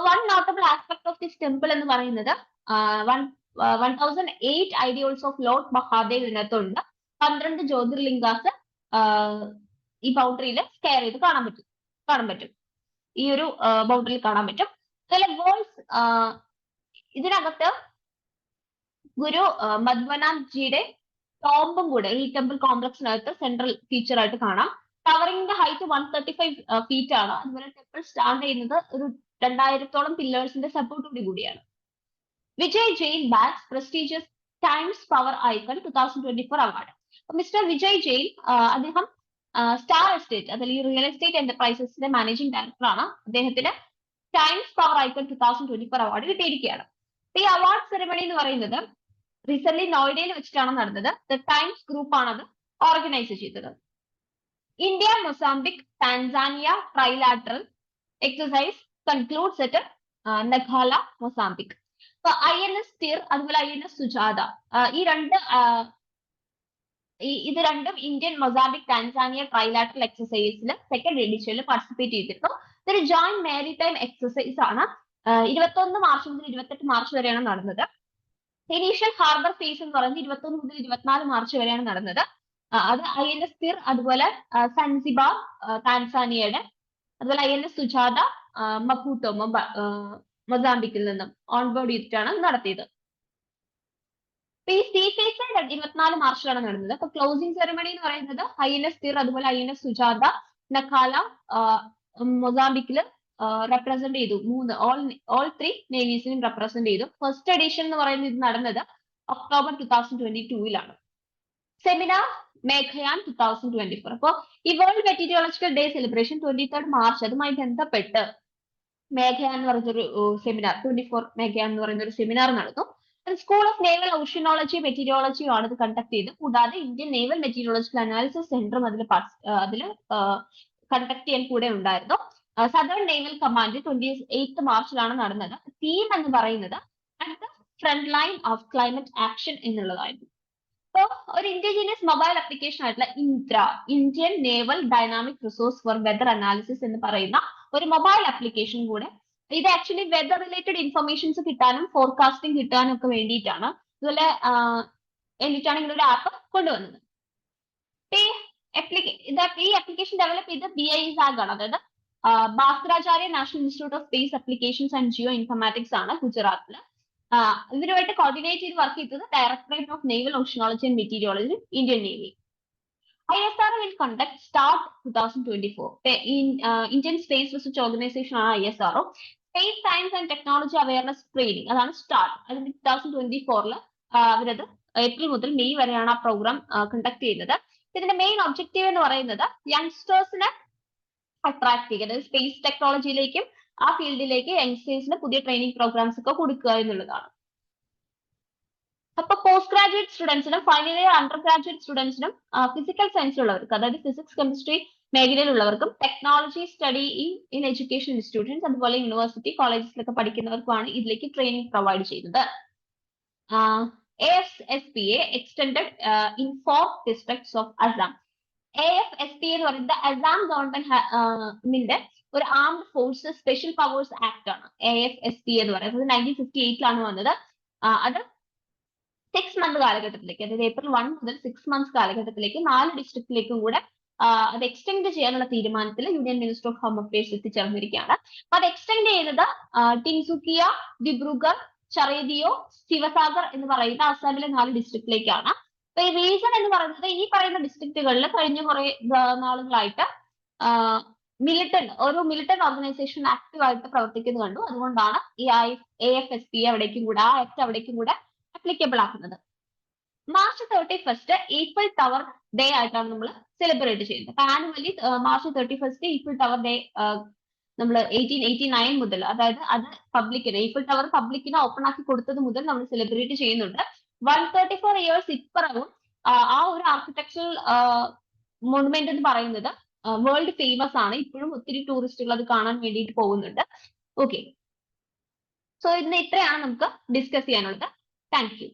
One notable aspect of this temple എന്ന് പറയുന്നത് 1008 ഐഡിയോൾസ് ഓഫ് ലോർഡ് മഹാദേവ് ഇതിനകത്തുണ്ട്. 12 ജ്യോതിർലിംഗാസ് ഈ ബൗണ്ടറിയിൽ സ്കെയർ ചെയ്ത് കാണാൻ പറ്റും. ഈ ഒരു ബൗണ്ടറിയിൽ കാണാൻ പറ്റും. അതുപോലെ വേൾഡ്സ് ഇതിനകത്ത് ഗുരു മധ്വനാഥ്ജിയുടെ ടോംബും കൂടെ ഈ ടെമ്പിൾ കോംപ്ലക്സിനകത്ത് സെൻട്രൽ ഫീച്ചർ ആയിട്ട് കാണാം. ടവറിംഗിന്റെ ഹൈറ്റ് 135 feet ആണ്. അതുപോലെ ടെമ്പിൾ സ്റ്റാൻഡ് ചെയ്യുന്നത് ഒരു 2000-ഓളം പില്ലേഴ്സിന്റെ സപ്പോർട്ടോട് കൂടിയാണ്. Vijay Jain bags prestigious Times Power Icon 2024 award. Mister Vijay Jain അദ്ദേഹം സ്റ്റാർ എസ്റ്റേറ്റ് അതിൽ ഈ റിയൽ എസ്റ്റേറ്റ് എന്റർപ്രൈസസിന്റെ മാനേജിംഗ് ഡയറക്ടർ ആണ്. അദ്ദേഹത്തിന് ടൈംസ് പവർ ഐക്കൺ 2024 അവാർഡ് കിട്ടിയിരിക്കുകയാണ്. ഈ അവാർഡ് സെറമണി എന്ന് പറയുന്നത് റീസെന്റ് നോയിഡയിൽ വെച്ചിട്ടാണ് നടന്നത്. ദ ടൈംസ് ഗ്രൂപ്പ് ആണ് അത് ഓർഗനൈസ് ചെയ്തത്. India Mozambique Tanzania trilateral exercise concludes at Nacala Mozambique. അപ്പൊ INS തീർ അതുപോലെ INS സുജാത ഇത് രണ്ടും ഇന്ത്യൻ മൊസാംബിക് ടാൻസാനിയ ട്രൈലാറ്ററൽ എക്സസൈസിൽ സെക്കൻഡ് എഡിഷനിൽ പാർട്ടിസിപ്പേറ്റ് ചെയ്തിരുന്നു. ഇതൊരു ജോയിന്റ് മാരിടൈം എക്സസൈസ് ആണ്. 21 മാർച്ച് മുതൽ 28 മാർച്ച് വരെയാണ് നടന്നത്. ഇനീഷ്യൽ ഹാർബർ ഫേസ് എന്ന് പറയുന്നത് 21 മുതൽ 24 മാർച്ച് വരെയാണ് നടന്നത്. അത് INS തീർ അതുപോലെ സൻസിബാർ ടാൻസാനിയയുടെ അതുപോലെ INS സുജാത മപൂട്ടോ മൊസാംബിക്കിൽ നിന്നും ഓൺബോർഡ് ചെയ്തിട്ടാണ് നടത്തിയത്. അപ്പൊ ഈ സീ ഫേസ് 24 മാർച്ചിലാണ് നടന്നത്. അപ്പൊ ക്ലോസിംഗ് സെറമണി എന്ന് പറയുന്നത് INS തീർ, അതുപോലെ INS സുജാത, നഖാല മൊസാംബിക്കില് റെപ്രസെന്റ് ചെയ്തു. ഓൾ 3 നേവീസിനും റെപ്രസെന്റ് ചെയ്തു. ഫസ്റ്റ് എഡിഷൻ എന്ന് പറയുന്നത് ഇത് നടന്നത് ഒക്ടോബർ 2022 സെമിനാർ മേഘയാൻ 2024. അപ്പൊ ഈ world meteorological day celebration 23rd March അതുമായി ബന്ധപ്പെട്ട് മേഘയാൻ എന്ന് പറഞ്ഞൊരു സെമിനാർ 24 മേഘയാൻ എന്ന് പറയുന്ന ഒരു സെമിനാർ നടന്നു. സ്കൂൾ ഓഫ് നേവൽ ഓഷ്യനോളജി മെറ്റീരിയോളജിയും ആണ് ഇത് കണ്ടക്ട് ചെയ്ത്. കൂടാതെ ഇന്ത്യൻ നേവൽ മെറ്റീരിയോളജിക്കൽ അനാലിസിസ് സെന്ററും അതിൽ കണ്ടക്ട് ചെയ്യാൻ കൂടെ ഉണ്ടായിരുന്നു. സദേൺ നേവൽ കമാൻഡ് 28th മാർച്ചിലാണ് നടന്നത്. തീം എന്ന് പറയുന്നത് at the front line of climate action എന്നുള്ളതായിരുന്നു. അപ്പൊ ഒരു ഇൻഡിജിനിയസ് മൊബൈൽ ആപ്ലിക്കേഷൻ ആയിട്ടുള്ള ഇൻട്ര, Indian naval dynamic resource for weather analysis എന്ന് പറയുന്ന ഒരു മൊബൈൽ ആപ്ലിക്കേഷൻ കൂടെ, ഇത് ആക്ച്വലി വെദർ റിലേറ്റഡ് ഇൻഫർമേഷൻസ് കിട്ടാനും ഫോർകാസ്റ്റിംഗ് കിട്ടാനും ഒക്കെ വേണ്ടിയിട്ടാണ്. അതുപോലെ എന്നിട്ടാണ് ഇങ്ങനെ ഒരു ആപ്പ് കൊണ്ടുവന്നത്. ഈ ആപ്ലിക്കേഷൻ ഡെവലപ്പ് ചെയ്ത് BISAG ആണ്, അതായത് Bhaskaracharya national institute of space applications and geoinformatics ആണ് ഗുജറാത്തില്. ഇവരുമായിട്ട് കോർഡിനേറ്റ് ചെയ്ത് വർക്ക് ചെയ്തത് directorate of naval oceanology and meteorology, Indian navy. ISRO will conduct START 2024. Indian Space Research Organization ആണ് ISRO. Space science and technology awareness training, അതാണ് start. അതിന് 2024 അവരത് April മുതൽ മെയ് വരെയാണ് ആ പ്രോഗ്രാം കണ്ടക്ട് ചെയ്യുന്നത്. ഇതിന്റെ മെയിൻ ഒബ്ജക്റ്റീവ് എന്ന് പറയുന്നത് യങ്സ്റ്റേഴ്സിനെ അട്രാക്ട് ചെയ്യുക, അതായത് സ്പേസ് ടെക്നോളജിയിലേക്കും ആ ഫീൽഡിലേക്ക് യങ്സ്റ്റേഴ്സിന് പുതിയ ട്രെയിനിങ് പ്രോഗ്രാംസ് ഒക്കെ കൊടുക്കുക എന്നുള്ളതാണ്. അപ്പൊ പോസ്റ്റ് ഗ്രാജുവേറ്റ് സ്റ്റുഡൻസിനും ഫൈനൽ ഇയർ അണ്ടർ ഗ്രാജുവേറ്റ് സ്റ്റുഡൻസിനും ഫിസിക്കൽ സയൻസിലുള്ളവർക്ക്, അതായത് ഫിസിക്സ് കെമിസ്ട്രി മേഖലയിലുള്ളവർക്കും technology study in education institutions, അതുപോലെ യൂണിവേഴ്സിറ്റി കോളേജസിലൊക്കെ പഠിക്കുന്നവർക്കുമാണ് ഇതിലേക്ക് ട്രെയിനിങ് പ്രൊവൈഡ് ചെയ്യുന്നത്. AFSPA extended in 4 districts of Assam. AFSPA എന്ന് പറയുന്നത് അസം ഗവൺമെന്റിന്റെ ഒരു armed forces special powers act ആണ്. AFSPA എന്ന് പറയുന്നത് 1958 വന്നത്. അത് 6 month കാലഘട്ടത്തിലേക്ക്, അതായത് April 1 മുതൽ 6 months കാലഘട്ടത്തിലേക്ക് 4 ഡിസ്ട്രിക്റ്റിലേക്കും കൂടെ അത് എക്സ്റ്റെൻഡ് ചെയ്യാനുള്ള തീരുമാനത്തിൽ union minister of home affairs എത്തിച്ചേർന്നിരിക്കുകയാണ്. അപ്പൊ അത് എക്സ്റ്റെൻഡ് ചെയ്യുന്നത് ടിൻസുക്കിയ, ദിബ്രുഗർ, ചറേദിയോ, ശിവസാഗർ എന്ന് പറയുന്ന ആസാമിലെ 4 ഡിസ്ട്രിക്റ്റിലേക്കാണ്. അപ്പൊ ഈ റീസൺ എന്ന് പറയുന്നത് ഈ പറയുന്ന ഡിസ്ട്രിക്റ്റുകളിൽ കഴിഞ്ഞ കുറെ നാളുകളായിട്ട് ഒരു മിലിറ്റന്റ് ഓർഗനൈസേഷൻ ആക്റ്റീവ് ആയിട്ട് പ്രവർത്തിക്കുന്നത് കണ്ടു. അതുകൊണ്ടാണ് ഈ AFSPA അവിടേക്കും കൂടെ, ആ ആക്ട് അവിടേക്കും കൂടെ അപ്ലിക്കബിൾ ആക്കുന്നത്. മാർച്ച് 31 ഈഫിൾ ടവർ ഡേ ആയിട്ടാണ് നമ്മൾ സെലിബ്രേറ്റ് ചെയ്യുന്നത്. അപ്പൊ annually March 31 Eiffel tower day നമ്മൾ 1889 മുതൽ, അതായത് അത് പബ്ലിക്കിന്, ഈഫിൾ ടവർ പബ്ലിക്കിന് ഓപ്പൺ ആക്കി കൊടുത്തത് മുതൽ നമ്മൾ സെലിബ്രേറ്റ് ചെയ്യുന്നുണ്ട്. 134 years ഇപ്പറവും ആ ഒരു ആർക്കിടെക്ചറൽ മോണുമെന്റ് എന്ന് പറയുന്നത് വേൾഡ് ഫേമസ് ആണ്. ഇപ്പോഴും ഒത്തിരി ടൂറിസ്റ്റുകൾ അത് കാണാൻ വേണ്ടിയിട്ട് പോകുന്നുണ്ട്. ഓക്കെ, സോ ഇന്ന് ഇത്രയാണ് നമുക്ക് ഡിസ്കസ് ചെയ്യാനുള്ളത്. Thank you.